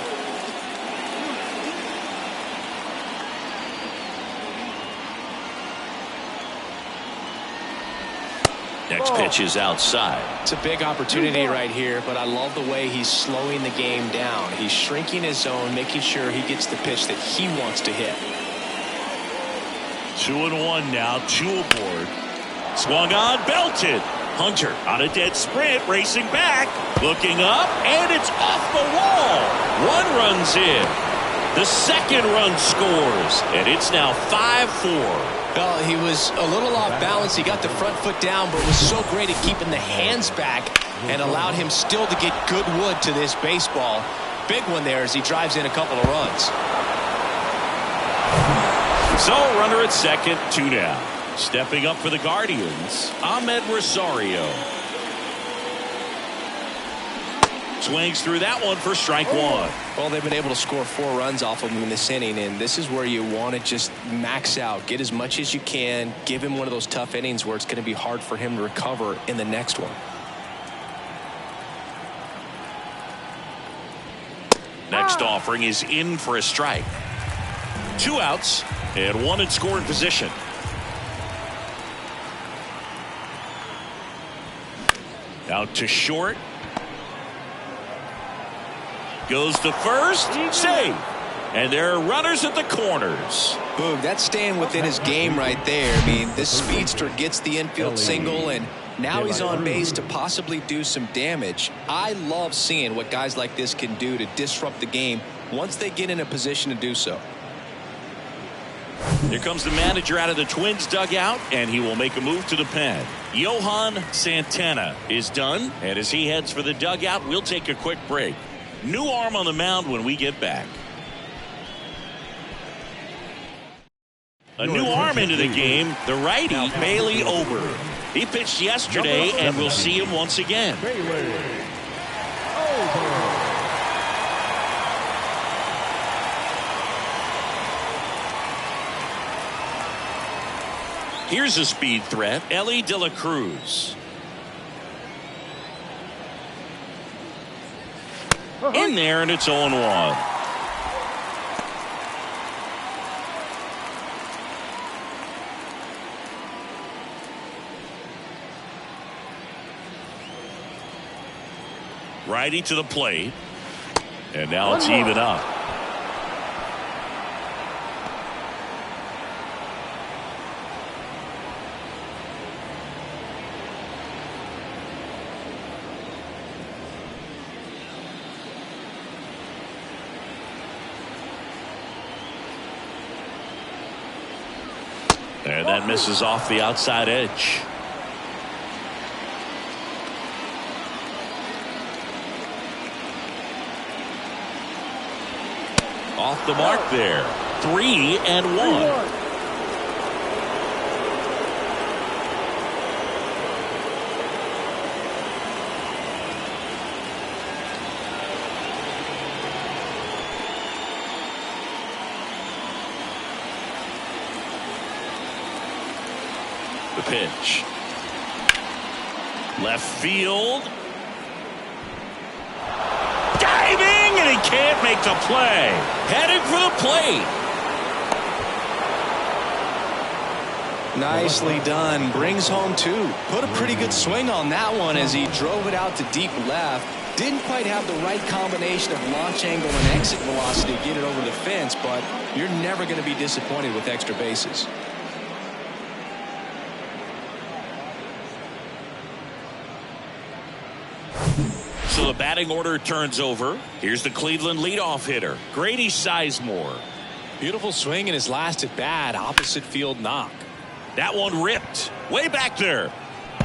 Next pitch is outside. It's a big opportunity right here, but I love the way he's slowing the game down. He's shrinking his zone, making sure he gets the pitch that he wants to hit. 2-1 now, 2 aboard. Swung on, belted. Hunter on a dead sprint, racing back, looking up, and it's off the wall. 1 runs in. The second run scores, and it's now 5-4. Well, he was a little off balance. He got the front foot down, but was so great at keeping the hands back and allowed him still to get good wood to this baseball. Big one there as he drives in a couple of runs. So, runner at second, 2 down. Stepping up for the Guardians, Ahmed Rosario. Swings through that one for strike 1. Well, they've been able to score 4 runs off of him in this inning, and this is where you want to just max out, get as much as you can, give him one of those tough innings where it's going to be hard for him to recover in the next one. Next offering is in for a strike. 2 outs and 1 in scoring position. Out to short. Goes to first, save. And there are runners at the corners. Boog, that's staying within his game right there. I mean, this speedster gets the infield single, and now he's on base to possibly do some damage. I love seeing what guys like this can do to disrupt the game once they get in a position to do so. Here comes the manager out of the Twins dugout, and he will make a move to the pen. Johan Santana is done, and as he heads for the dugout, we'll take a quick break. New arm on the mound when we get back. A new arm into the game, the righty, Bailey Ober. He pitched yesterday, and we'll see him once again. Bailey Ober. Here's a speed threat, Elly De La Cruz. In there, and it's 0-1. Righty to the plate. And now it's even up. And that misses off the outside edge. Off the mark there. 3-1. The pitch. Left field. Diving, and he can't make the play. Headed for the plate. Nicely done. Brings home two. Put a pretty good swing on that one as he drove it out to deep left. Didn't quite have the right combination of launch angle and exit velocity to get it over the fence, but you're never going to be disappointed with extra bases. So the batting order turns over. Here's the Cleveland leadoff hitter, Grady Sizemore. Beautiful swing in his last at bat, opposite field knock. That one ripped way back there.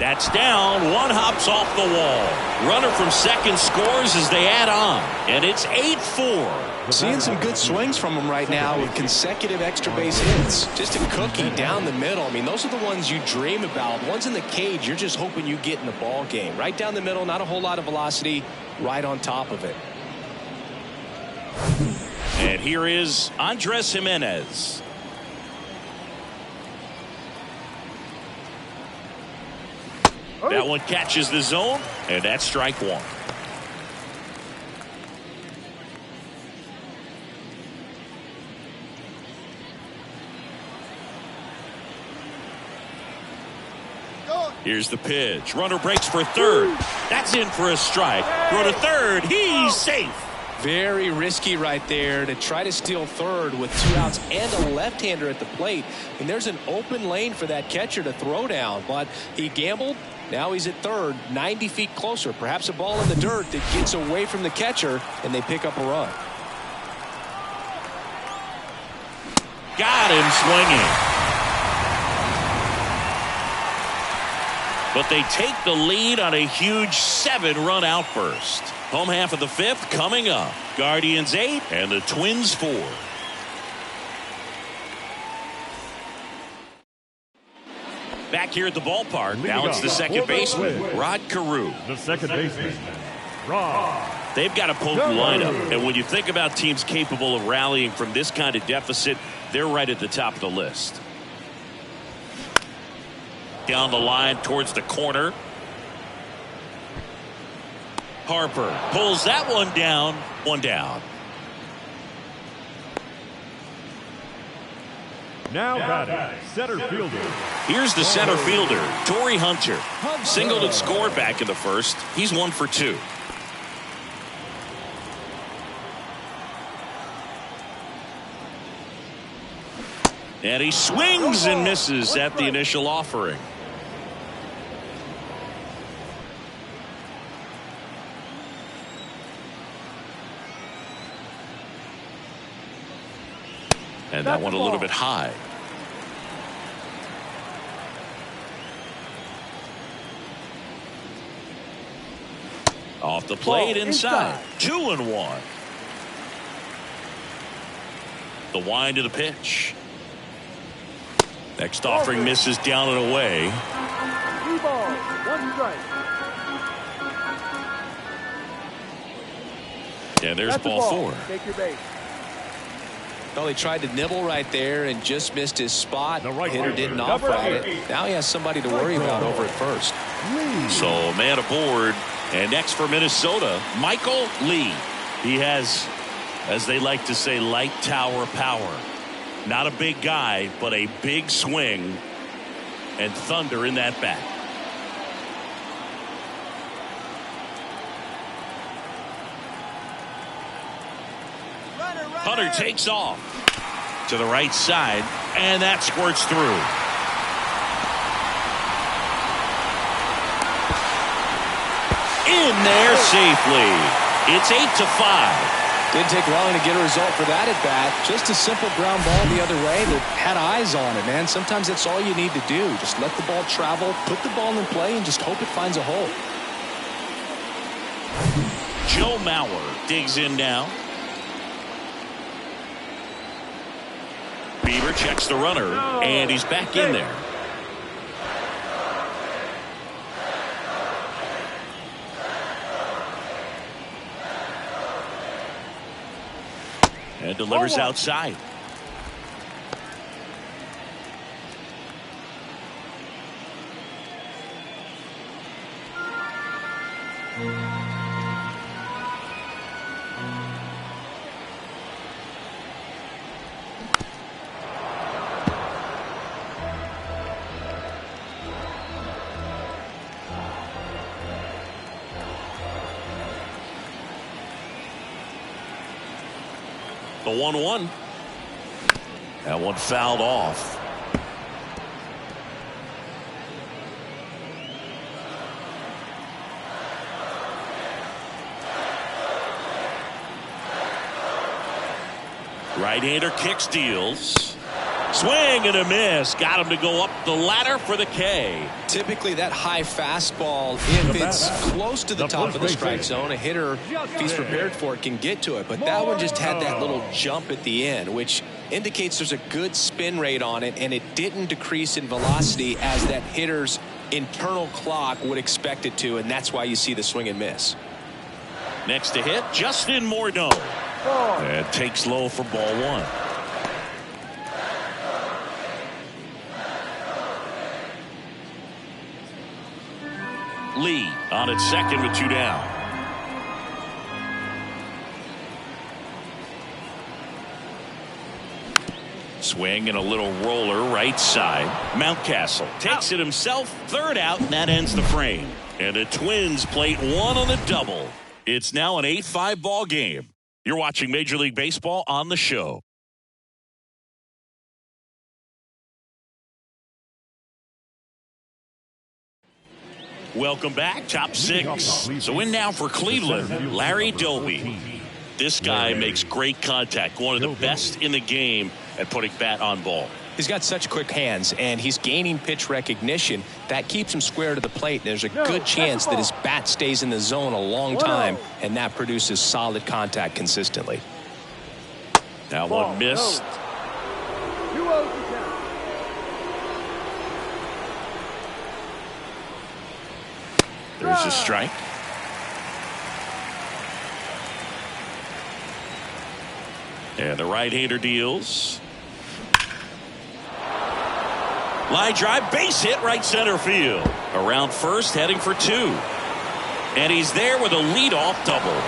That's down. One hops off the wall. Runner from second scores as they add on, and it's 8-4. Seeing some good swings from him right now with consecutive extra base hits. Just a cookie down the middle. I mean, those are the ones you dream about. Ones in the cage, you're just hoping you get in the ball game. Right down the middle, not a whole lot of velocity, right on top of it. And here is Andres Gimenez. That one catches the zone, and that's strike one. Here's the pitch. Runner breaks for third. That's in for a strike. Go to third. He's safe. Very risky right there to try to steal third with 2 outs and a left-hander at the plate. And there's an open lane for that catcher to throw down. But he gambled. Now he's at third, 90 feet closer. Perhaps a ball in the dirt that gets away from the catcher, and they pick up a run. Got him swinging. But they take the lead on a huge 7-run outburst. Home half of the fifth coming up. Guardians 8 and the Twins 4. Back here at the ballpark. Now it's the second baseman, Rod Carew. The second baseman, Rod. They've got a potent lineup. And when you think about teams capable of rallying from this kind of deficit, they're right at the top of the list. Down the line towards the corner. Harper pulls that one down. One down. Now batting, center fielder. Here's the center fielder, Torrey Hunter. Singled and scored back in the first. He's 1 for 2. And he swings and misses at the initial offering. And that one a little bit high. Off the plate inside. 2-1. The wind of the pitch. Next offering misses down and away. 3 balls, 1 strike. And there's ball 4. Take your base. Well, he tried to nibble right there and just missed his spot. The right hitter fielder, didn't number offer it. 8. Now he has somebody to worry about over at first. So man aboard. And next for Minnesota, Michael Lee. He has, as they like to say, light tower power. Not a big guy, but a big swing and thunder in that bat. Hunter takes off to the right side, and that squirts through. In there safely. It's 8-5. Didn't take long to get a result for that at bat. Just a simple ground ball the other way that had eyes on it, man. Sometimes that's all you need to do. Just let the ball travel, put the ball in play, and just hope it finds a hole. Joe Mauer digs in now. Bieber checks the runner, and he's back in there. And delivers outside. The 1-1. That one fouled off. Right-hander kicks, deals. Swing and a miss. Got him to go up the ladder for the K. Typically that high fastball, if it's close to the top of the strike zone, a hitter, if he's prepared for it, can get to it. But that one just had that little jump at the end, which indicates there's a good spin rate on it, and it didn't decrease in velocity as that hitter's internal clock would expect it to, and that's why you see the swing and miss. Next to hit, Justin Morneau. And takes low for ball 1. Lee on its second with 2 down. Swing and a little roller right side. Mountcastle takes it himself. Third out, and that ends the frame. And the Twins plate 1 on the double. It's now an 8-5 ball game. You're watching Major League Baseball on the show. Welcome back. Top 6. So in now for Cleveland, Larry Doby. This guy makes great contact. One of the best in the game at putting bat on ball. He's got such quick hands, and he's gaining pitch recognition. That keeps him square to the plate. There's a good chance that his bat stays in the zone a long time, and that produces solid contact consistently. Now one missed. There's a strike. And the right-hander deals. Line drive, base hit, right center field. Around first, heading for 2. And he's there with a leadoff double.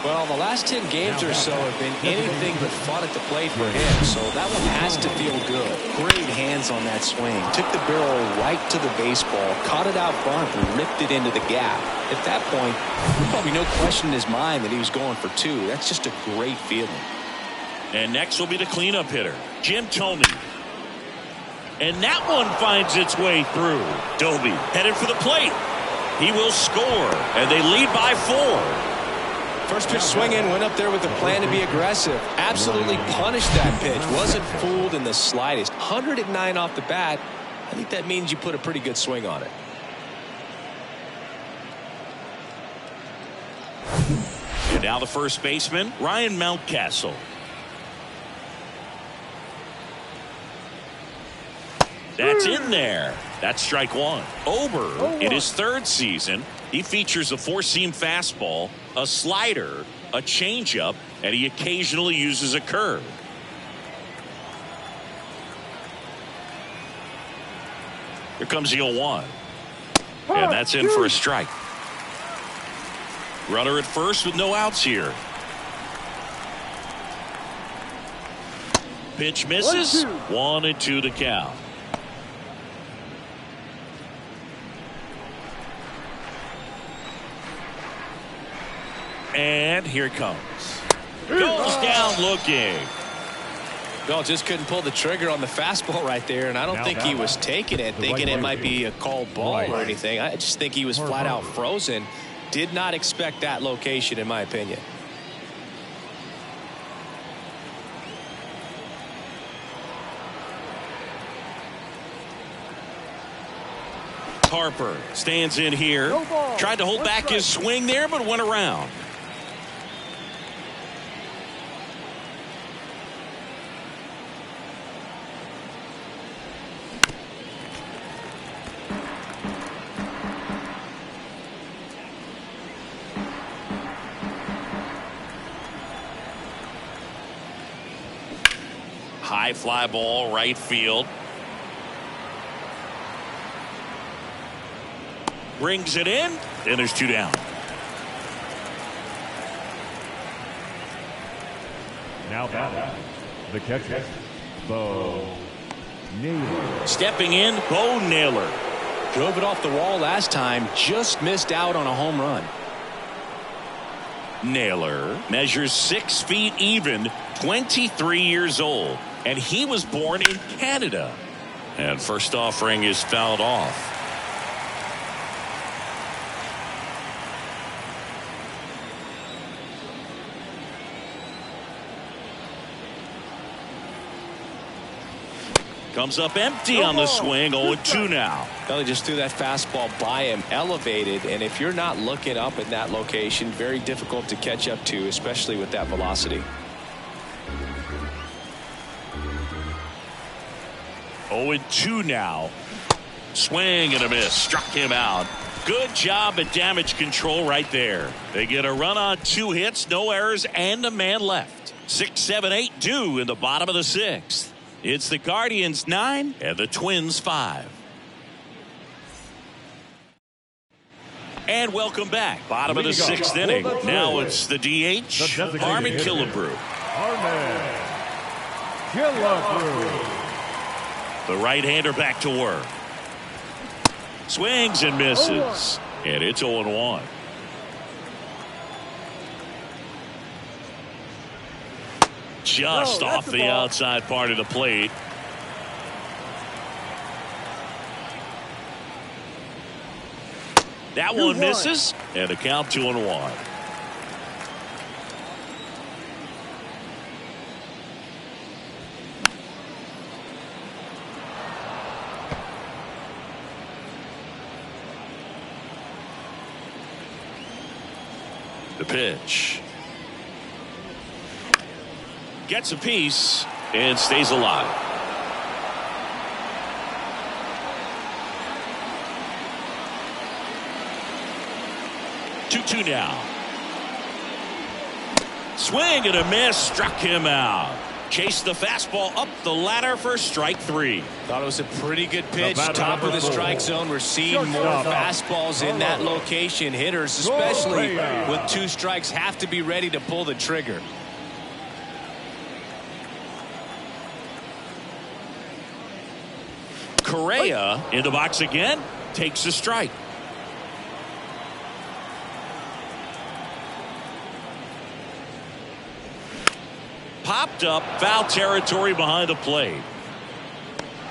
Well, the last 10 games or so have been anything but fun at the plate for him, so that one has to feel good. Great hands on that swing. Took the barrel right to the baseball, caught it out front, and ripped it into the gap. At that point, there's probably no question in his mind that he was going for 2. That's just a great feeling. And next will be the cleanup hitter, Jim Thome. And that one finds its way through. Doby headed for the plate. He will score, and they lead by 4. First pitch swinging, went up there with the plan to be aggressive. Absolutely punished that pitch. Wasn't fooled in the slightest. 109 off the bat. I think that means you put a pretty good swing on it. And now the first baseman, Ryan Mountcastle. That's in there. That's strike one. Ober, in his third season, he features a four-seam fastball, a slider, a changeup, and he occasionally uses a curve. Here comes the 0-1. And that's in for a strike. Runner at first with no outs here. Pitch misses. 1-2 to count. And here it comes. Goes down looking. No, just couldn't pull the trigger on the fastball right there, and I don't think he was taking it, thinking it might be a called ball or anything. I just think he was flat out frozen. Did not expect that location, in my opinion. Harper stands in here. Tried to hold back his swing there, but went around. High fly ball, right field. Brings it in, and there's two down. Now batting, the catcher, Bo Naylor. Stepping in, Bo Naylor. Drove it off the wall last time, just missed out on a home run. Naylor measures 6 feet even, 23 years old, and he was born in Canada. And first offering is fouled off. Comes up empty on the swing. 0-2 now. Well, he just threw that fastball by him, elevated, and if you're not looking up at that location, very difficult to catch up to, especially with that velocity. 0-2 now. Swing and a miss. Struck him out. Good job at damage control right there. They get a run on 2 hits, no errors, and a man left. 6, 7, 8 due in the bottom of the 6th. It's the Guardians 9 and the Twins 5. And welcome back. Bottom of the 6th inning. Now it's the DH, Harmon Killebrew. Harmon Killebrew. The right-hander back to work. Swings and misses. And it's 0-1. Just off the outside part of the plate. That one misses, and the count 2-1. The pitch. Gets a piece and stays alive. Two now. Swing and a miss. Struck him out. Chased the fastball up the ladder for strike 3. Thought it was a pretty good pitch. Top of the strike zone. We're seeing more fastballs in that location. Hitters, especially with 2 strikes, have to be ready to pull the trigger. Correa in the box again. Takes a strike. Popped up, foul territory behind the plate.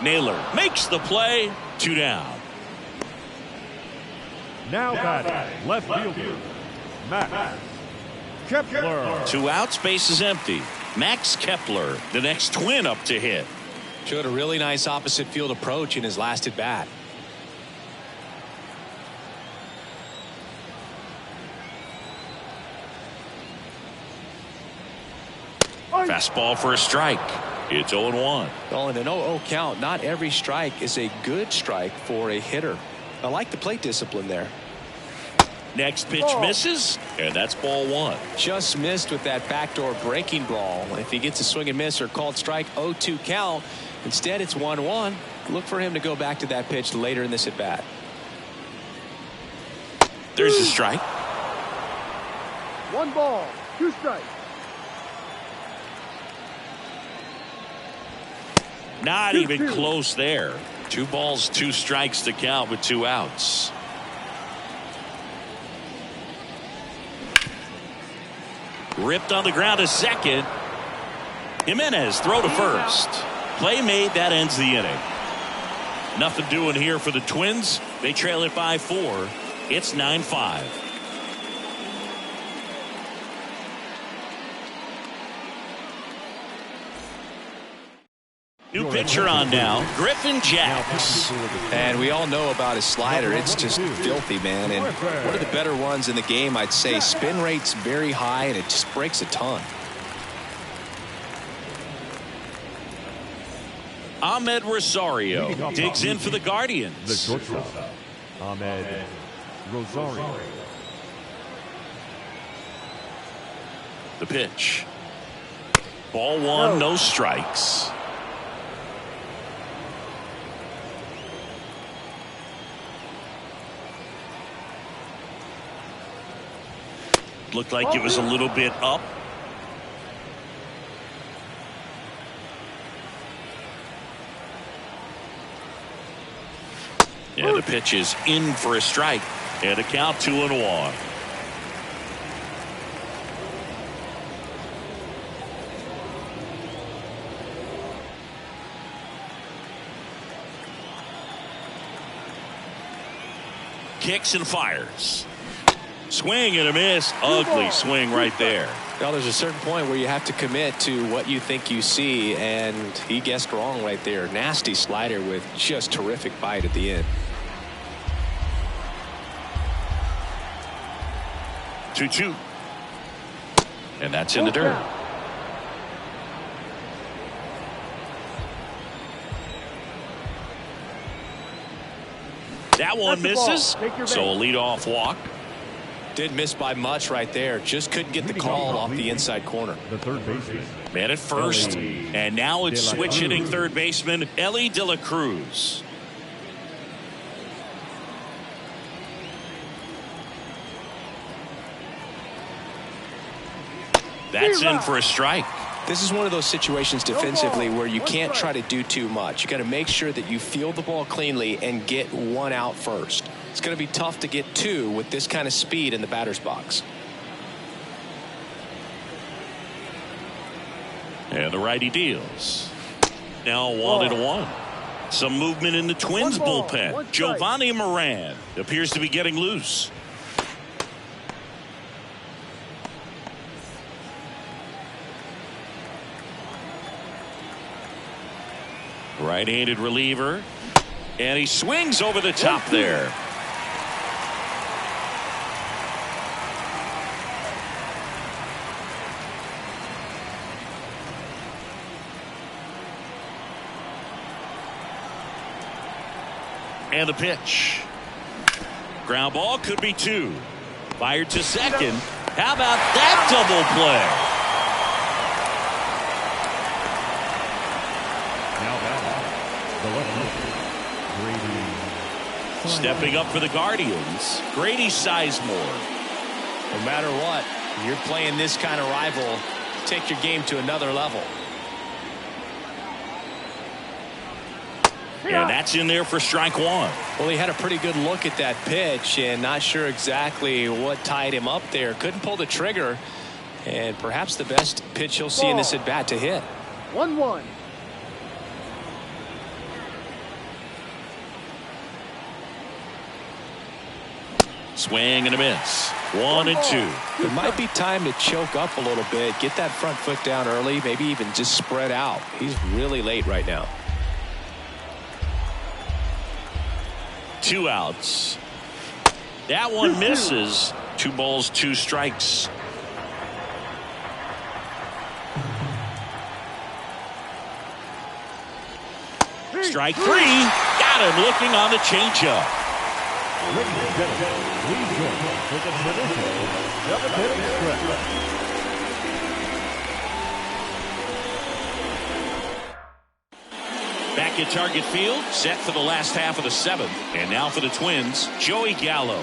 Naylor makes the play. 2 down. Now batting, left fielder, Max Kepler. 2 outs, base is empty. Max Kepler, the next Twin up to hit. Showed a really nice opposite field approach in his last at bat. Fastball for a strike. It's 0-1. Well, in an 0-0 count, not every strike is a good strike for a hitter. I like the plate discipline there. Next pitch misses, and that's ball 1. Just missed with that backdoor breaking ball. If he gets a swing and miss or called strike, 0-2 count. Instead, it's 1-1. Look for him to go back to that pitch later in this at bat. There's a strike. 1 ball, 2 strikes. Not even close there. 2 balls, 2 strikes to count with 2 outs. Ripped on the ground to second. Jimenez throw to first. Play made. That ends the inning. Nothing doing here for the Twins. They trail it by 4. It's 9-5. New pitcher on now, Griffin Jax. And we all know about his slider. It's just filthy, man. And one of the better ones in the game, I'd say. Spin rate's very high, and it just breaks a ton. Ahmed Rosario digs in for the Guardians. The shortstop, Ahmed Rosario. The pitch. Ball 1, no strikes. Looked like it was a little bit up. And the pitch is in for a strike. And a count 2-1. Kicks and fires. Swing and a miss. Ugly swing right there. Well, there's a certain point where you have to commit to what you think you see, and he guessed wrong right there. Nasty slider with just terrific bite at the end. 2-2. And that's in the dirt. That one misses. So a leadoff walk. Did miss by much right there. Just couldn't get the call off the inside corner. The third baseman. Man at first. And now it's switch hitting third baseman Elly De La Cruz. That's in for a strike. This is one of those situations defensively where you can't try to do too much. You got to make sure that you field the ball cleanly and get 1 out first. It's going to be tough to get 2 with this kind of speed in the batter's box. And the righty deals. Now 1-1. Some movement in the Twins bullpen. Giovanni Moran appears to be getting loose. Right-handed reliever. And he swings over the top there. And the pitch. Ground ball, could be 2. Fired to second. How about that double play? Stepping up for the Guardians, Grady Sizemore. No matter what, you're playing this kind of rival, take your game to another level. And that's in there for strike 1. Well, he had a pretty good look at that pitch and not sure exactly what tied him up there. Couldn't pull the trigger, and perhaps the best pitch he'll see in this at bat to hit. 1-1. Swing and a miss. 1-2. It might be time to choke up a little bit, get that front foot down early, maybe even just spread out. He's really late right now. 2 outs. That one misses. 2 balls, 2 strikes. Strike three. Got him looking on the changeup. Ladies and gentlemen, please join us for the traditional seventh-inning stretch. Back at Target Field, set for the last half of the seventh. And now for the Twins, Joey Gallo.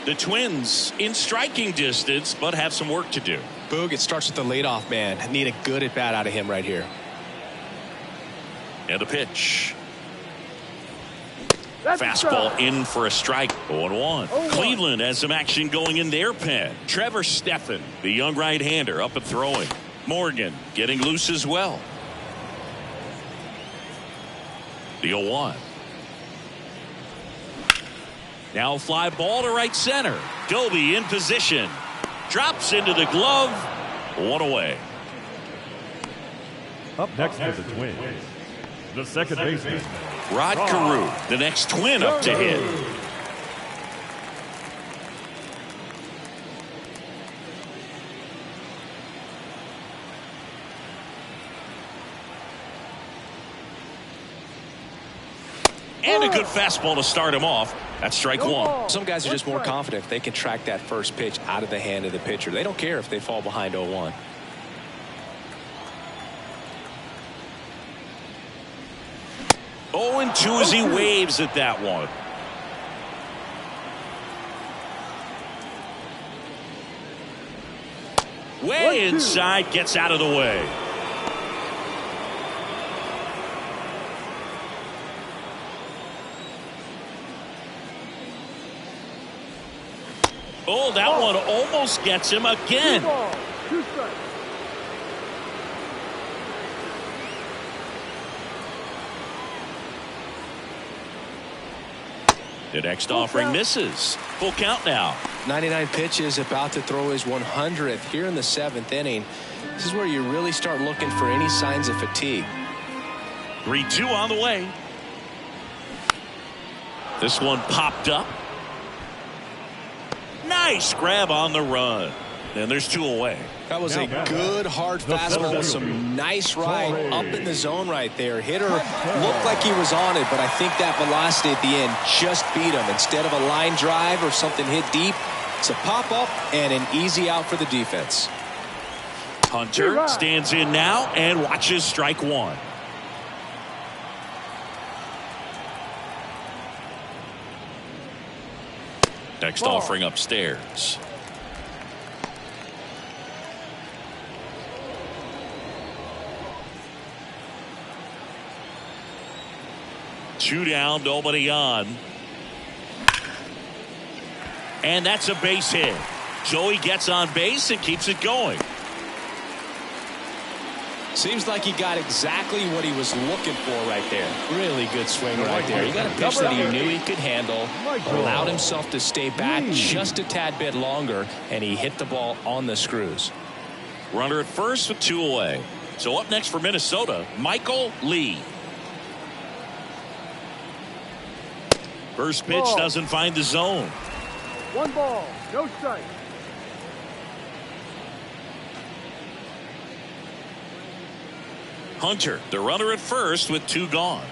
The Twins in striking distance, but have some work to do. Boog, it starts with the leadoff man. Need a good at-bat out of him right here. And a pitch. That's Fastball in for a strike. 0-1. 0-1. Cleveland has some action going in their pen. Trevor Stephan, the young right-hander, up and throwing. Morgan getting loose as well. The 0-1. Now fly ball to right center. Doby in position. Drops into the glove. One away. Up next for the Twins, the second baseman, Rod Carew, the next Twin up to hit. And a good fastball to start him off. That's strike one. Some guys are just more confident if they can track that first pitch out of the hand of the pitcher. They don't care if they fall behind 0-1. Oh, and 2 as he waves at that one. Way inside, gets out of the way. Oh, that one almost gets him again. 2 strikes. The next offering misses. Full count now. 99 pitches, about to throw his 100th here in the 7th inning. This is where you really start looking for any signs of fatigue. 3-2 on the way. This one popped up. Nice grab on the run. And there's 2 away. That was a good hard fastball with some nice ride up in the zone right there. Hitter looked like he was on it, but I think that velocity at the end just beat him. Instead of a line drive or something hit deep, it's a pop up and an easy out for the defense. Hunter stands in now and watches strike one. Next offering upstairs. Two down, nobody on. And that's a base hit. Joey gets on base and keeps it going. Seems like he got exactly what he was looking for right there. Really good swing right there. He got a pitch that he knew he could handle, allowed himself to stay back just a tad bit longer, and he hit the ball on the screws. Runner at first with 2 away. So up next for Minnesota, Michael Lee. First pitch doesn't find the zone. 1 ball, no strike. Hunter, the runner at first with 2 gone.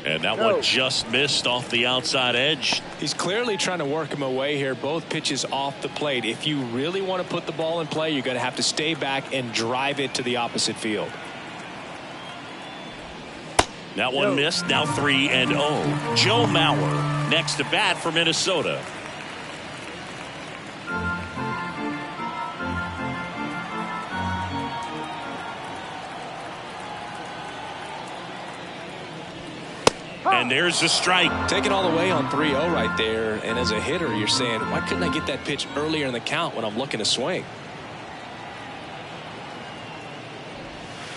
And that one just missed off the outside edge. He's clearly trying to work him away here. Both pitches off the plate. If you really want to put the ball in play, you're going to have to stay back and drive it to the opposite field. That one missed. Now 3-0. Joe Mauer next to bat for Minnesota. And there's the strike. Taking all the way on 3-0 right there. And as a hitter, you're saying, why couldn't I get that pitch earlier in the count when I'm looking to swing?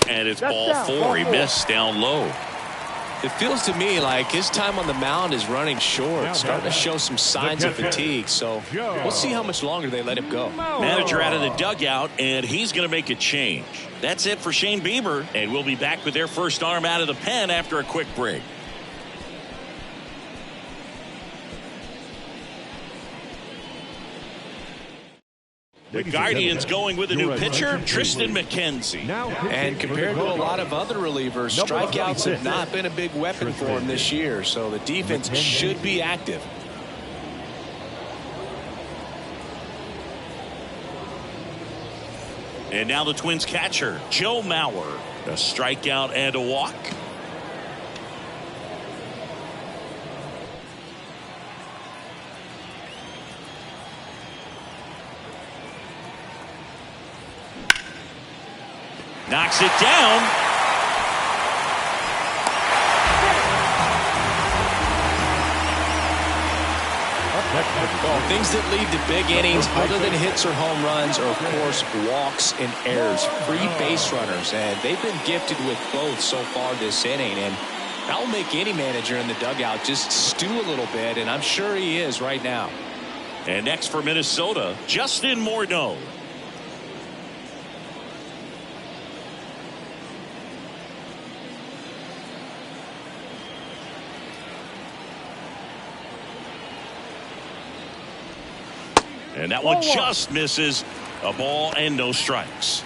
And it's ball 4. He missed down low. It feels to me like his time on the mound is running short, starting to show some signs of fatigue. So we'll see how much longer they let him go. Manager out of the dugout, and he's going to make a change. That's it for Shane Bieber, and we'll be back with their first arm out of the pen after a quick break. The Guardians going with a new pitcher, Tristan McKenzie. And compared to a lot of other relievers, strikeouts have not been a big weapon for him this year, so the defense should be active. And now the Twins catcher, Joe Mauer. A strikeout and a walk. Knocks it down. Well, things that lead to big innings other than hits or home runs are, of course, walks and errors, free base runners, and they've been gifted with both so far this inning, and that will make any manager in the dugout just stew a little bit, and I'm sure he is right now. And next for Minnesota, Justin Morneau. And that one just misses. A ball and no strikes.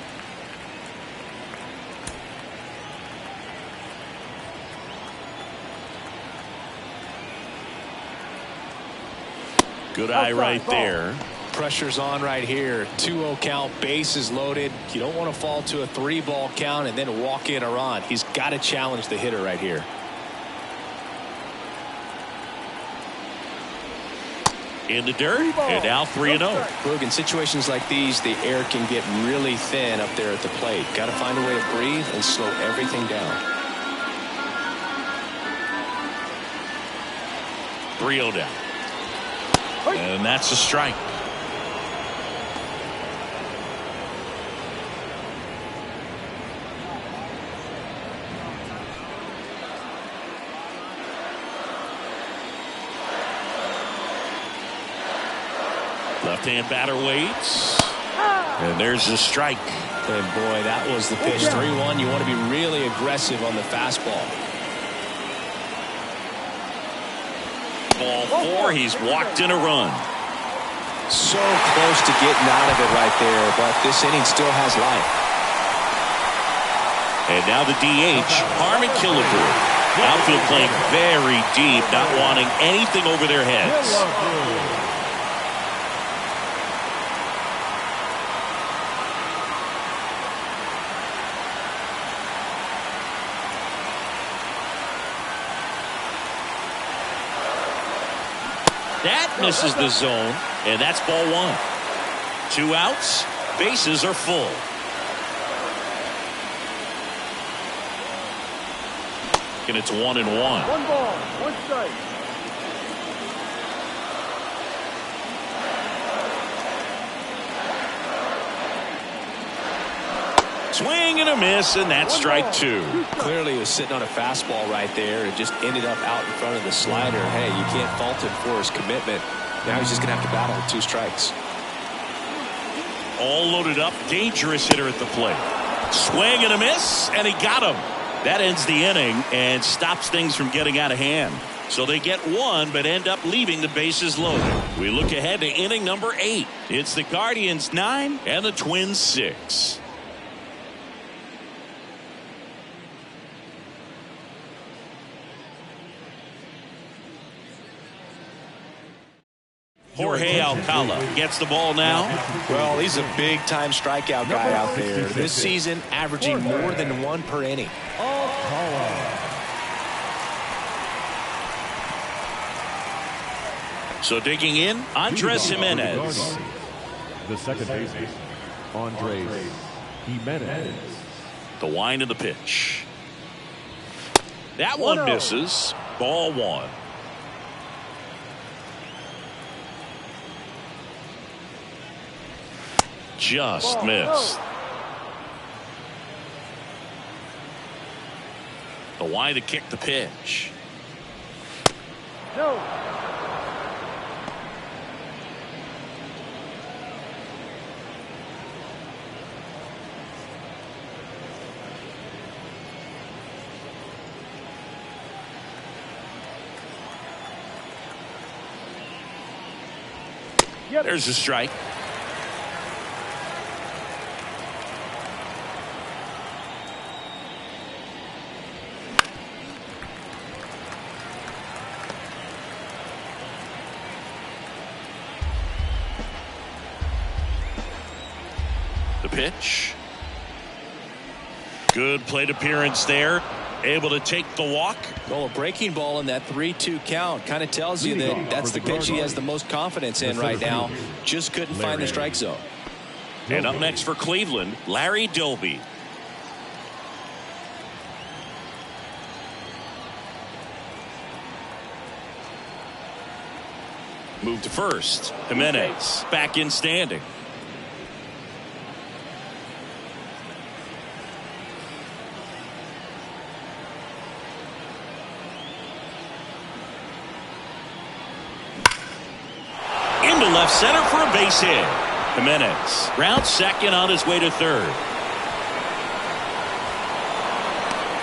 Good eye right there. Pressure's on right here. 2-0 count, bases loaded. You don't want to fall to a 3-ball count and then walk in or on. He's got to challenge the hitter right here. In the dirt, and now 3-0. Look, in situations like these, the air can get really thin up there at the plate. Got to find a way to breathe and slow everything down. 3-0 down. And that's a strike. Left-hand batter waits. And there's the strike. And boy, that was the pitch. 3-1. You want to be really aggressive on the fastball. Ball 4. He's walked in a run. So close to getting out of it right there, but this inning still has life. And now the DH, Harmon Killebrew. Outfield playing very deep, not wanting anything over their heads. That misses the zone, and that's ball 1. 2 outs, bases are full. And it's 1-1. 1 ball, 1 strike. Swing and a miss, and that's strike 2. Clearly he was sitting on a fastball right there and just ended up out in front of the slider. Hey, you can't fault him for his commitment. Now he's just going to have to battle with 2 strikes. All loaded up, dangerous hitter at the plate. Swing and a miss, and he got him. That ends the inning and stops things from getting out of hand. So they get 1, but end up leaving the bases loaded. We look ahead to inning number 8. It's the Guardians 9 and the Twins 6. Jorge Alcala gets the ball now. Well, he's a big-time strikeout guy out there. This season, averaging more than 1 per inning. So digging in, Andres Jimenez. The second baseman, Andres Jimenez. The wind of the pitch. That one misses. Ball 1. Just missed. The wind to kick the pitch. No. There's a strike. pitch. Good plate appearance there. Able to take the walk. Well, a breaking ball in that 3-2 count kind of tells you that that's the pitch he has the most confidence in right now. Just couldn't find the strike zone. And up next for Cleveland, Larry Doby. Move to first. Jimenez back in standing. Into left center for a base hit. Jimenez rounds second on his way to third.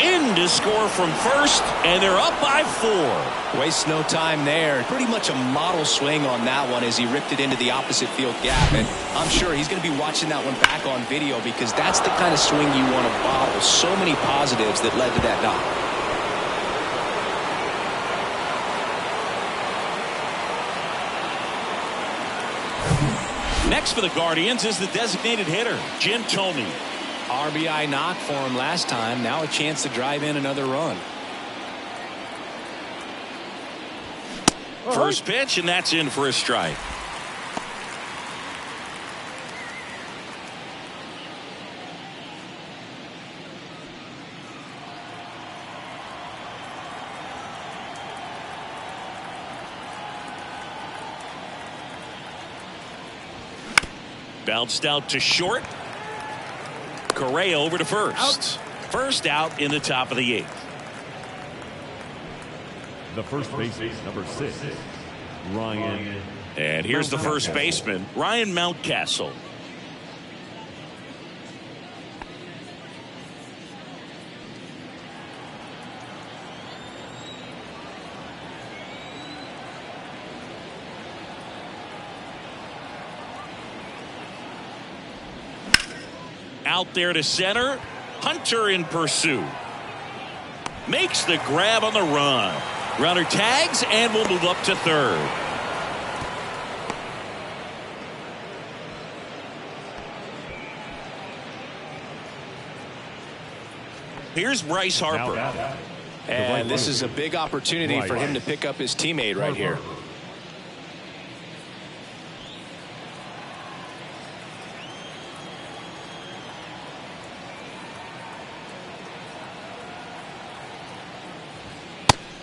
In to score from first, and they're up by 4. Wastes no time there. Pretty much a model swing on that one as he ripped it into the opposite field gap. And I'm sure he's going to be watching that one back on video because that's the kind of swing you want to bottle. So many positives that led to that knock. Next for the Guardians is the designated hitter, Jim Thome. RBI knock for him last time. Now a chance to drive in another run. First pitch, and that's in for a strike. Bounced out to short. Correa over to first. First out in the top of the 8th. The first baseman, number 6, Ryan. And here's the first baseman, Ryan Mountcastle. Out there to center. Hunter in pursuit. Makes the grab on the run. Runner tags and will move up to third. Here's Bryce Harper. And this is a big opportunity for him to pick up his teammate right here.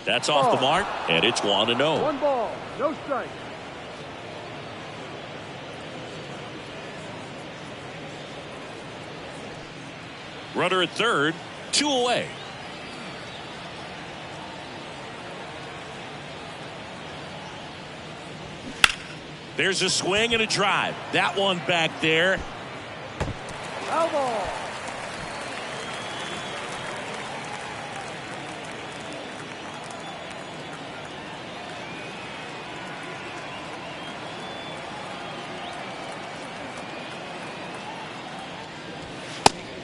That's off the mark, and it's 1-0. 1 ball, no strike. Runner at third, 2 away. There's a swing and a drive. That one back there. Foul ball.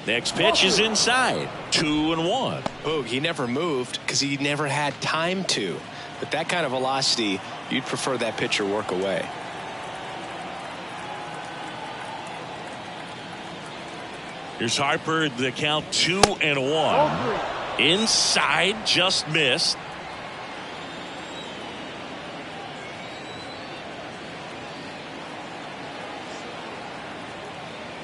Next pitch is inside. 2-1. Oh, he never moved because he never had time to. With that kind of velocity, you'd prefer that pitcher work away. Here's Harper, the count 2-1. Inside, just missed.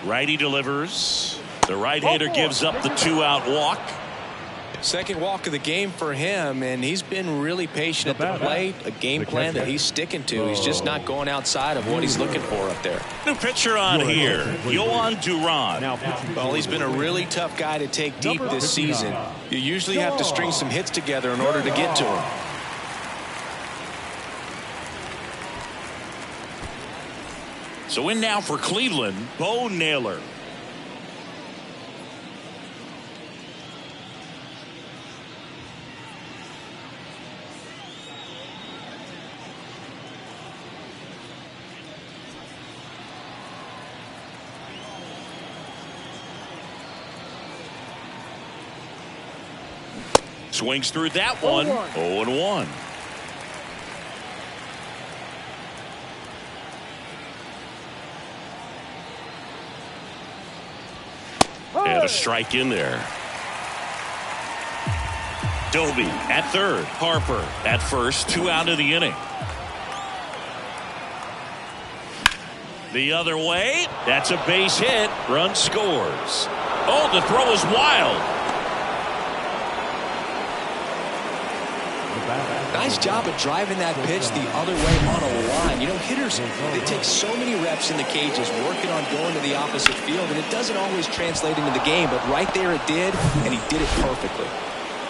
Righty delivers. The right-hander gives up the 2-out walk. Second walk of the game for him, and he's been really patient at the plate. A game plan that he's sticking to. He's just not going outside of what he's looking for up there. New pitcher on here, Yohan Duran. Well, he's been a really tough guy to take deep this season. You usually have to string some hits together in order to get to him. So in now for Cleveland, Bo Naylor. Swings through that one. 0-1. And a strike in there. Doby at third. Harper at first. 2 out of the inning. The other way. That's a base hit. Run scores. Oh, the throw is wild. Nice job of driving that pitch the other way on a line. You know, hitters, they take so many reps in the cages working on going to the opposite field, and it doesn't always translate into the game, but right there it did, and he did it perfectly.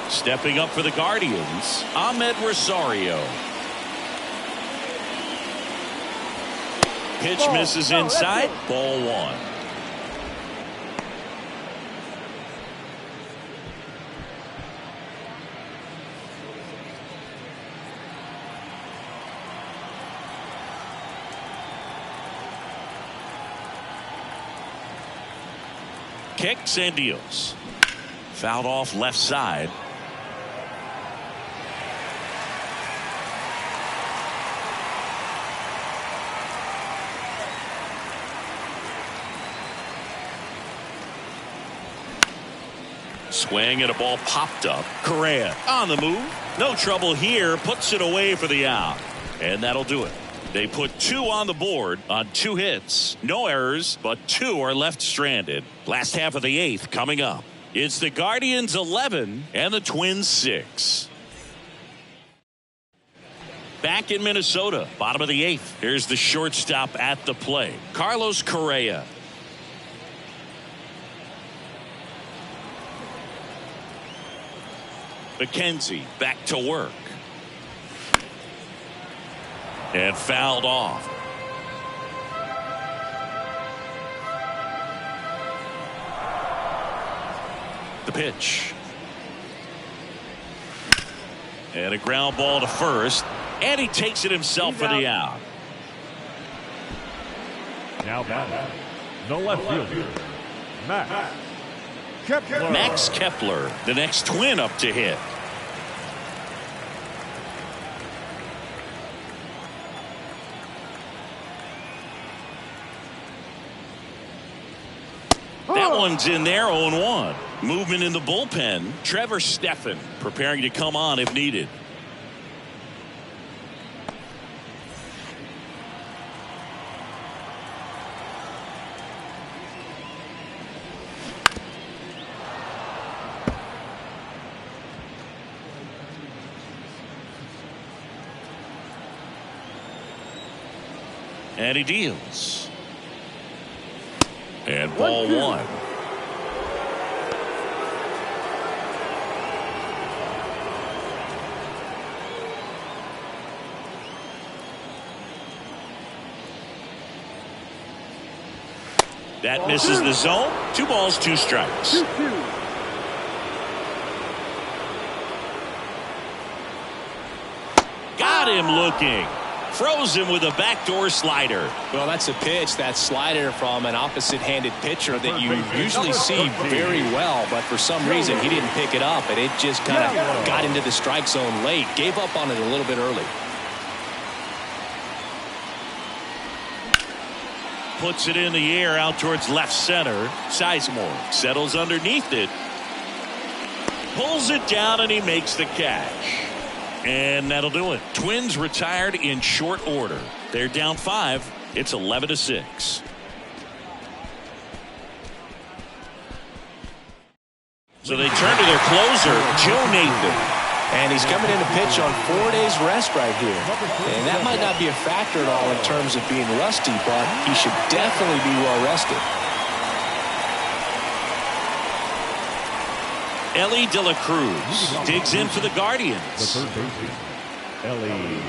Stepping up for the Guardians, Ahmed Rosario. Pitch misses inside. Ball 1. Kicks and deals. Fouled off left side. Swing and a ball popped up. Correa on the move. No trouble here. Puts it away for the out. And that'll do it. They put 2 on the board on 2 hits. No errors, but 2 are left stranded. Last half of the 8th coming up. It's the Guardians 11 and the Twins 6. Back in Minnesota, bottom of the 8th. Here's the shortstop at the plate, Carlos Correa. McKenzie back to work. And fouled off. The pitch. And a ground ball to first. And he takes it himself for the out. Now batting, the left fielder, Max Kepler. Max Kepler, the next Twin up to hit. That one's in there, 0-1. Movement in the bullpen. Trevor Stephan preparing to come on if needed. And he deals. And ball 1. That misses the zone. 2 balls, 2 strikes. 2-2. Got him looking. Froze him with a backdoor slider. Well, that's a pitch, that slider from an opposite-handed pitcher that you usually see very well, but for some reason he didn't pick it up, and it just kind of got into the strike zone late. Gave up on it a little bit early. Puts it in the air out towards left center. Sizemore settles underneath it. Pulls it down, and he makes the catch. And that'll do it. Twins retired in short order. They're down 5. It's 11-6. So they turn to their closer, Joe Nathan. And he's coming in to pitch on 4 days rest right here. And that might not be a factor at all in terms of being rusty, but he should definitely be well rested. Ellie De La Cruz digs in for the Guardians. The third baseman, Ellie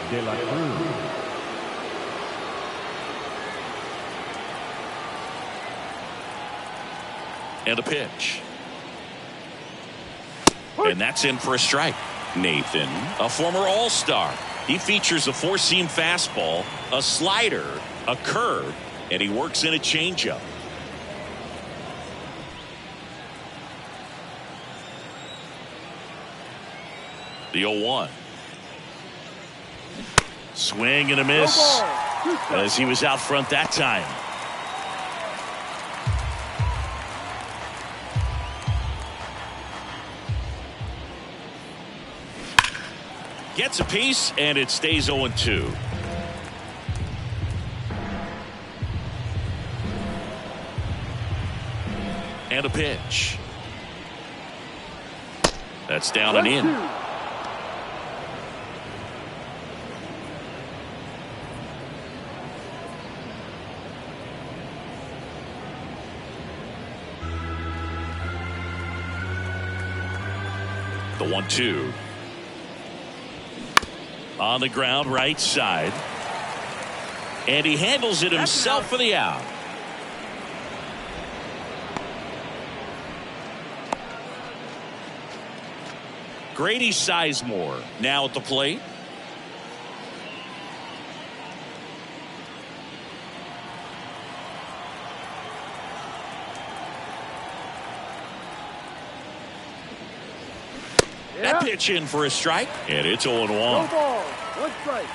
De La Cruz. And a pitch. And that's in for a strike. Nathan, a former All-Star. He features a 4-seam fastball, a slider, a curve, and he works in a changeup. The 0-1. Swing and a miss as he was out front that time. Gets a piece, and it stays 0-2. And a pitch. That's down and in. The 1-2. On the ground, right side. And he handles it himself for the out. Grady Sizemore now at the plate. That pitch in for a strike, and it's 0-1. No ball. 1 strike.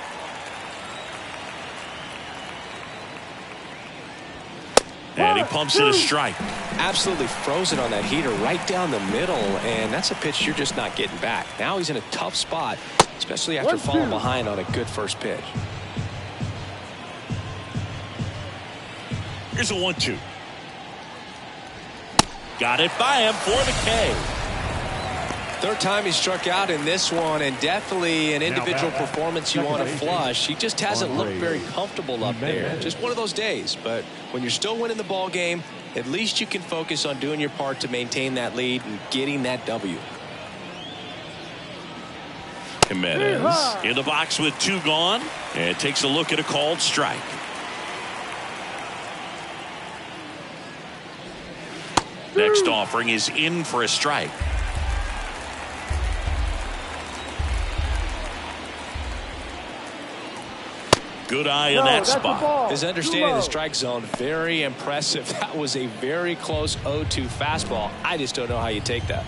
And he pumps in a strike. Absolutely frozen on that heater right down the middle, and that's a pitch you're just not getting back. Now he's in a tough spot, especially after falling behind on a good first pitch. Here's a 1-2. Got it by him for the K. Third time he struck out in this one, and definitely an individual performance you want to flush. He just hasn't looked very comfortable up there. Just one of those days. But when you're still winning the ball game, at least you can focus on doing your part to maintain that lead and getting that W. Jimenez in the box with 2 gone, and takes a look at a called strike. Next offering is in for a strike. Good eye in that spot. His understanding of the strike zone, very impressive. That was a very close 0-2 fastball. I just don't know how you take that.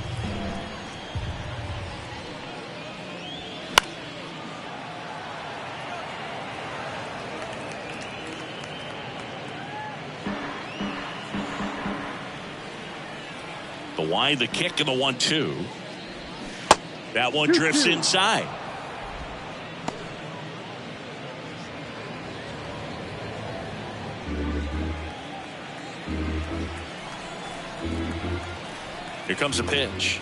The wide, the kick, and the 1-2. That one drifts inside. Here comes a pitch.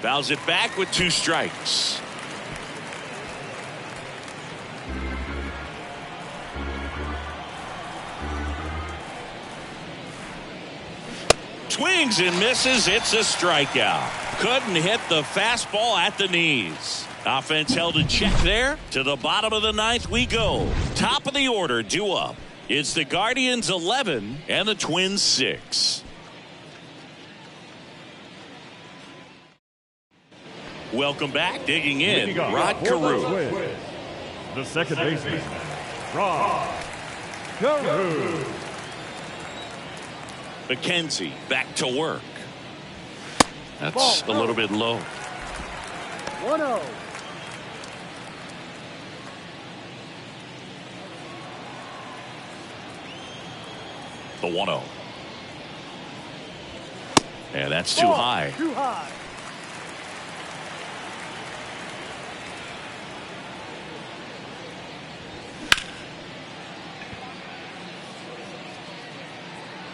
Fouls it back with 2 strikes. Swings and misses. It's a strikeout. Couldn't hit the fastball at the knees. Offense held in check there. To the bottom of the 9th we go. Top of the order due up. It's the Guardians 11 and the Twins 6. Welcome back. Digging in, Rod Carew. The second baseman, Rod Carew. McKenzie back to work. That's a little bit low. 1-0. The 1-0. And that's too high. Too high.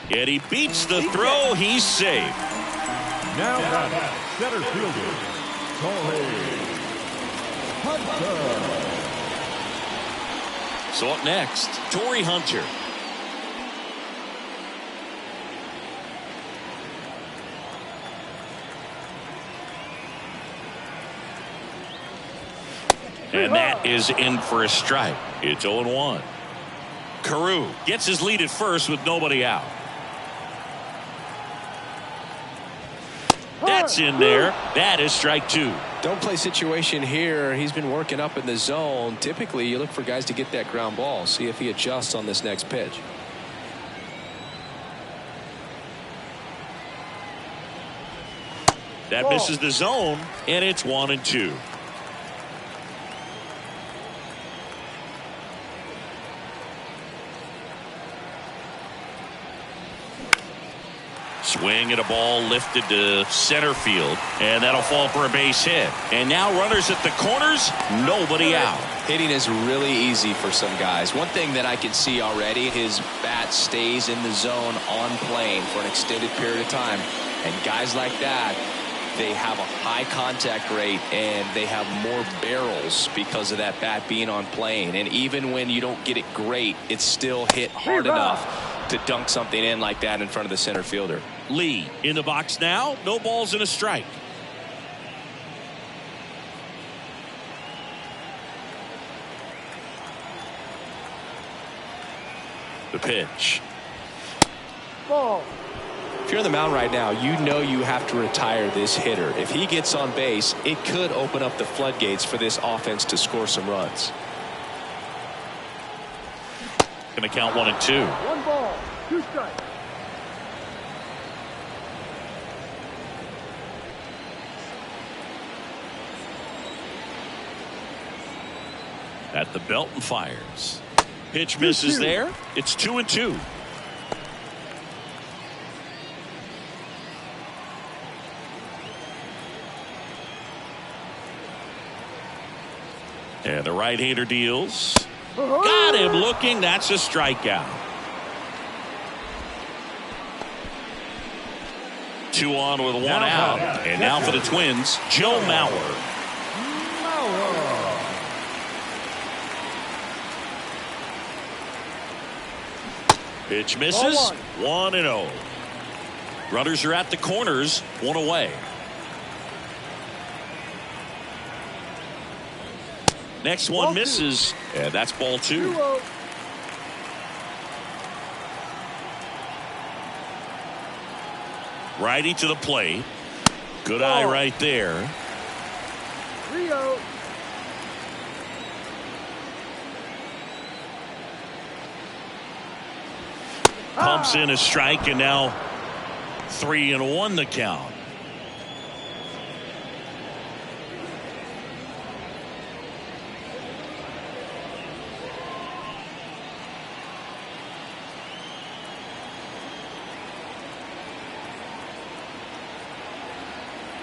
Yet he beats the throw. He's safe. Now batting, center fielder, Torrey Hunter. So up next, Torrey Hunter. And that is in for a strike. It's 0-1. Carew gets his lead at first with nobody out. That's in there. That is strike 2. Don't play situation here. He's been working up in the zone. Typically, you look for guys to get that ground ball. See if he adjusts on this next pitch. That misses the zone, and it's 1-2. Swing and a ball lifted to center field, and that'll fall for a base hit. And now runners at the corners, nobody out. Hitting is really easy for some guys. One thing that I can see already, his bat stays in the zone on plane for an extended period of time. And guys like that, they have a high contact rate and they have more barrels because of that bat being on plane. And even when you don't get it great, it's still hit hard enough to dunk something in like that in front of the center fielder. Lee in the box now. No balls and a strike. The pitch. Ball. If you're on the mound right now, you know you have to retire this hitter. If he gets on base, it could open up the floodgates for this offense to score some runs. Going to count 1 and 2. 1 ball, 2 strikes. At the belt and fires. Pitch misses there. It's 2 and 2. And the right-hander deals. Got him looking. That's a strikeout. 2 on with 1 out. And now for the Twins, Joe Mauer. Pitch misses. 1 and 0. Runners are at the corners. 1 away. Next one misses, and that's ball 2. 2-0. Righty to the plate. Good eye right there. 3-0. Pumps in a strike, and now 3 and 1 the count.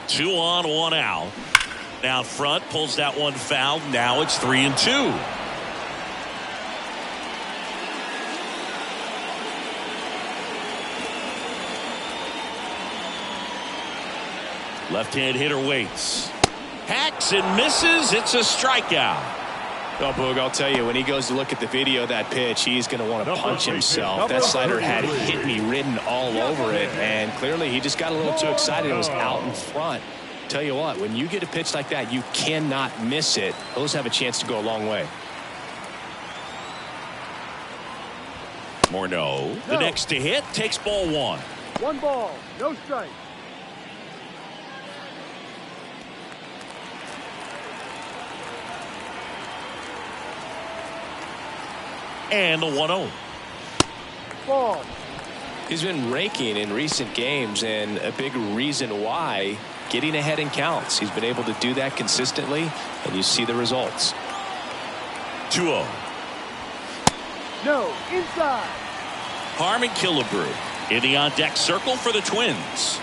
Two on, 1 out. Down front, pulls that one foul. Now it's 3 and 2. Left-hand hitter waits. Hacks and misses. It's a strikeout. Well, Boog, I'll tell you, when he goes to look at the video of that pitch, he's going to want to punch himself. That slider had hit me written all over it, and clearly he just got a little too excited. It was out in front. Tell you what, when you get a pitch like that, you cannot miss it. Those have a chance to go a long way. Morneau, the next to hit, takes ball 1. 1 ball, no strike. And the 1-0. Ball. He's been raking in recent games, and a big reason why, getting ahead in counts. He's been able to do that consistently, and you see the results. 2-0. No, inside. Harmon Killebrew in the on-deck circle for the Twins.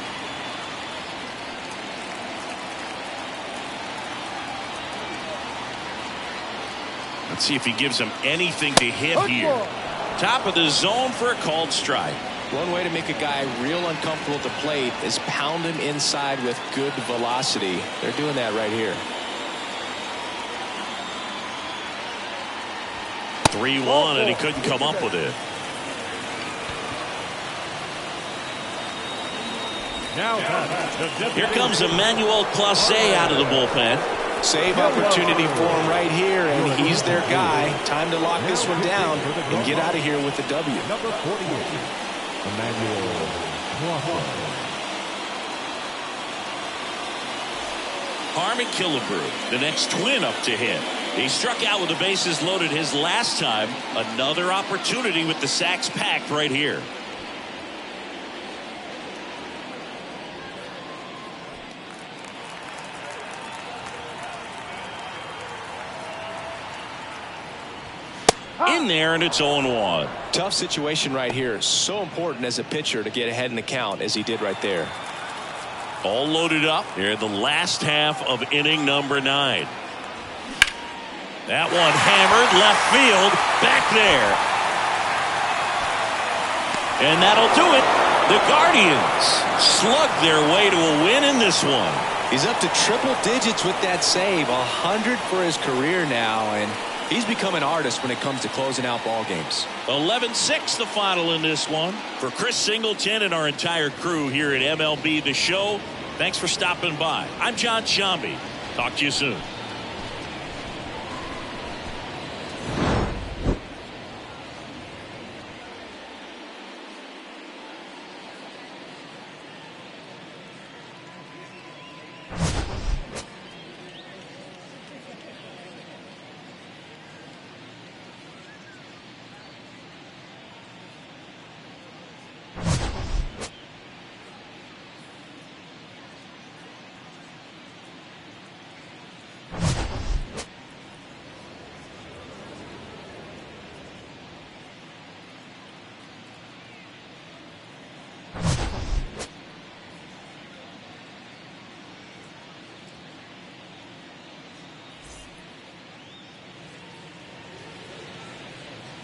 Let's see if he gives him anything to hit here. Top of the zone for a called strike. One way to make a guy real uncomfortable at the plate is pound him inside with good velocity. They're doing that right here. 3-1, and he couldn't come up with it. Here comes Emmanuel Clase out of the bullpen. Save opportunity for him right here, and he's their guy. Time to lock this one down and get out of here with the W. Number 48, Emmanuel Clase. Harmon Killebrew, the next Twin up to hit. He struck out with the bases loaded his last time. Another opportunity with the sacks packed right here. in there, and it's 0-1. Tough situation right here. So important as a pitcher to get ahead in the count as he did right there. All loaded up here in the last half of inning number 9. That one hammered left field, back there. And that'll do it. The Guardians slug their way to a win in this one. He's up to triple digits with that save, 100 for his career now, and he's become an artist when it comes to closing out ball games. 11-6 the final in this one. For Chris Singleton and our entire crew here at MLB The Show, thanks for stopping by. I'm John Sciambi. Talk to you soon.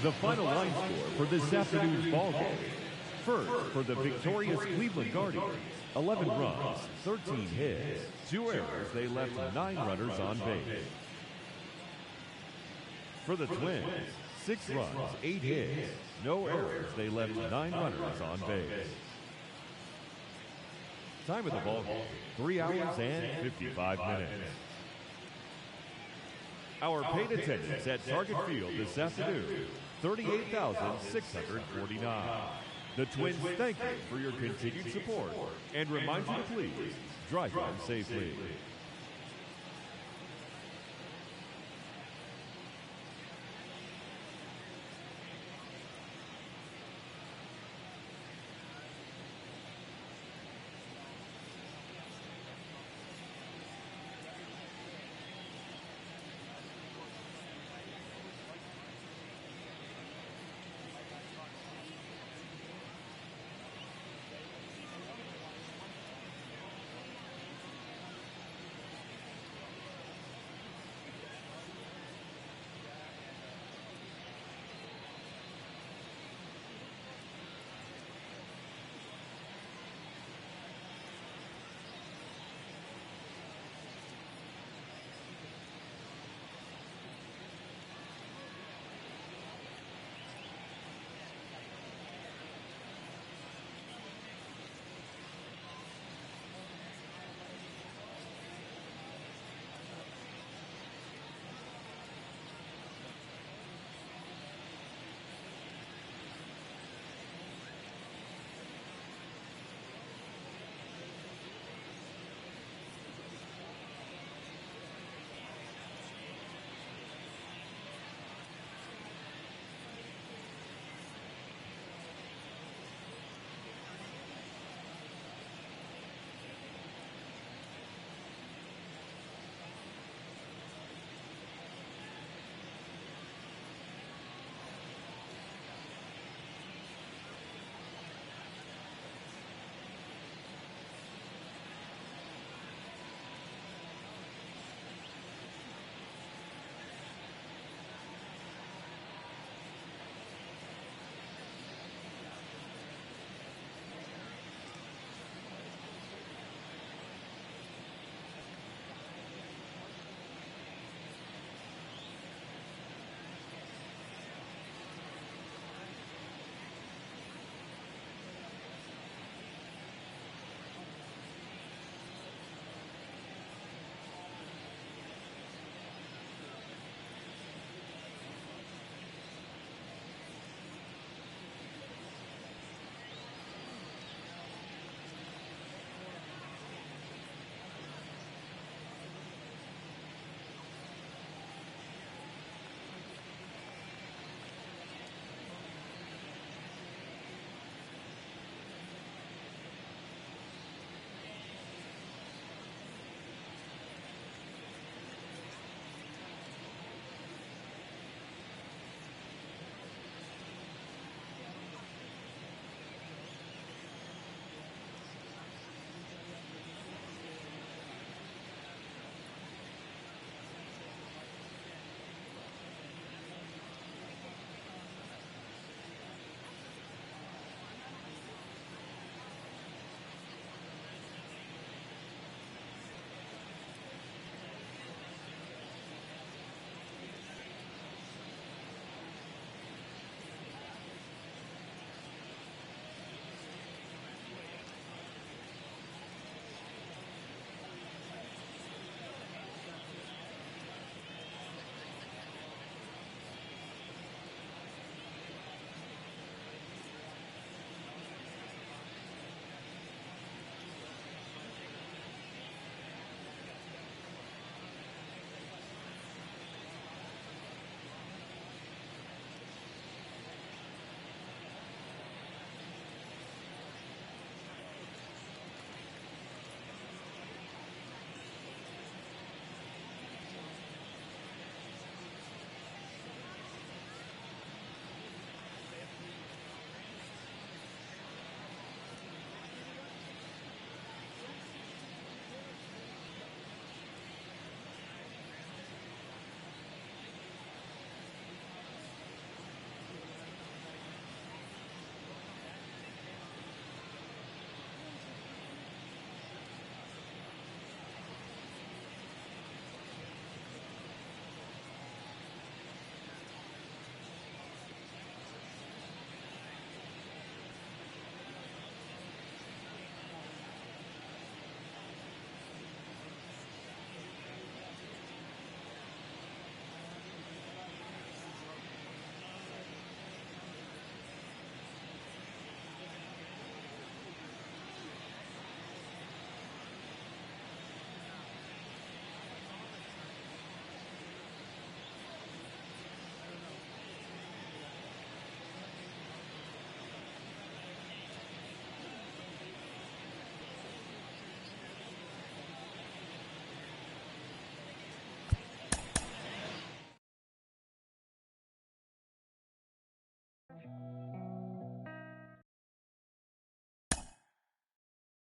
The final line score for this afternoon's ball game. First, for the victorious Cleveland Guardians, 11 runs, 13 hits, 2 errors. They left 9 runners on base. For the Twins, 6 runs, 8 hits, no errors. They left 9 runners on base. Time of the ball game, 3 hours and 55 minutes. Our paid attendance at Target Field this afternoon, 38,649. The Twins thank you for your continued support and remind you to please drive home safely.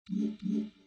you.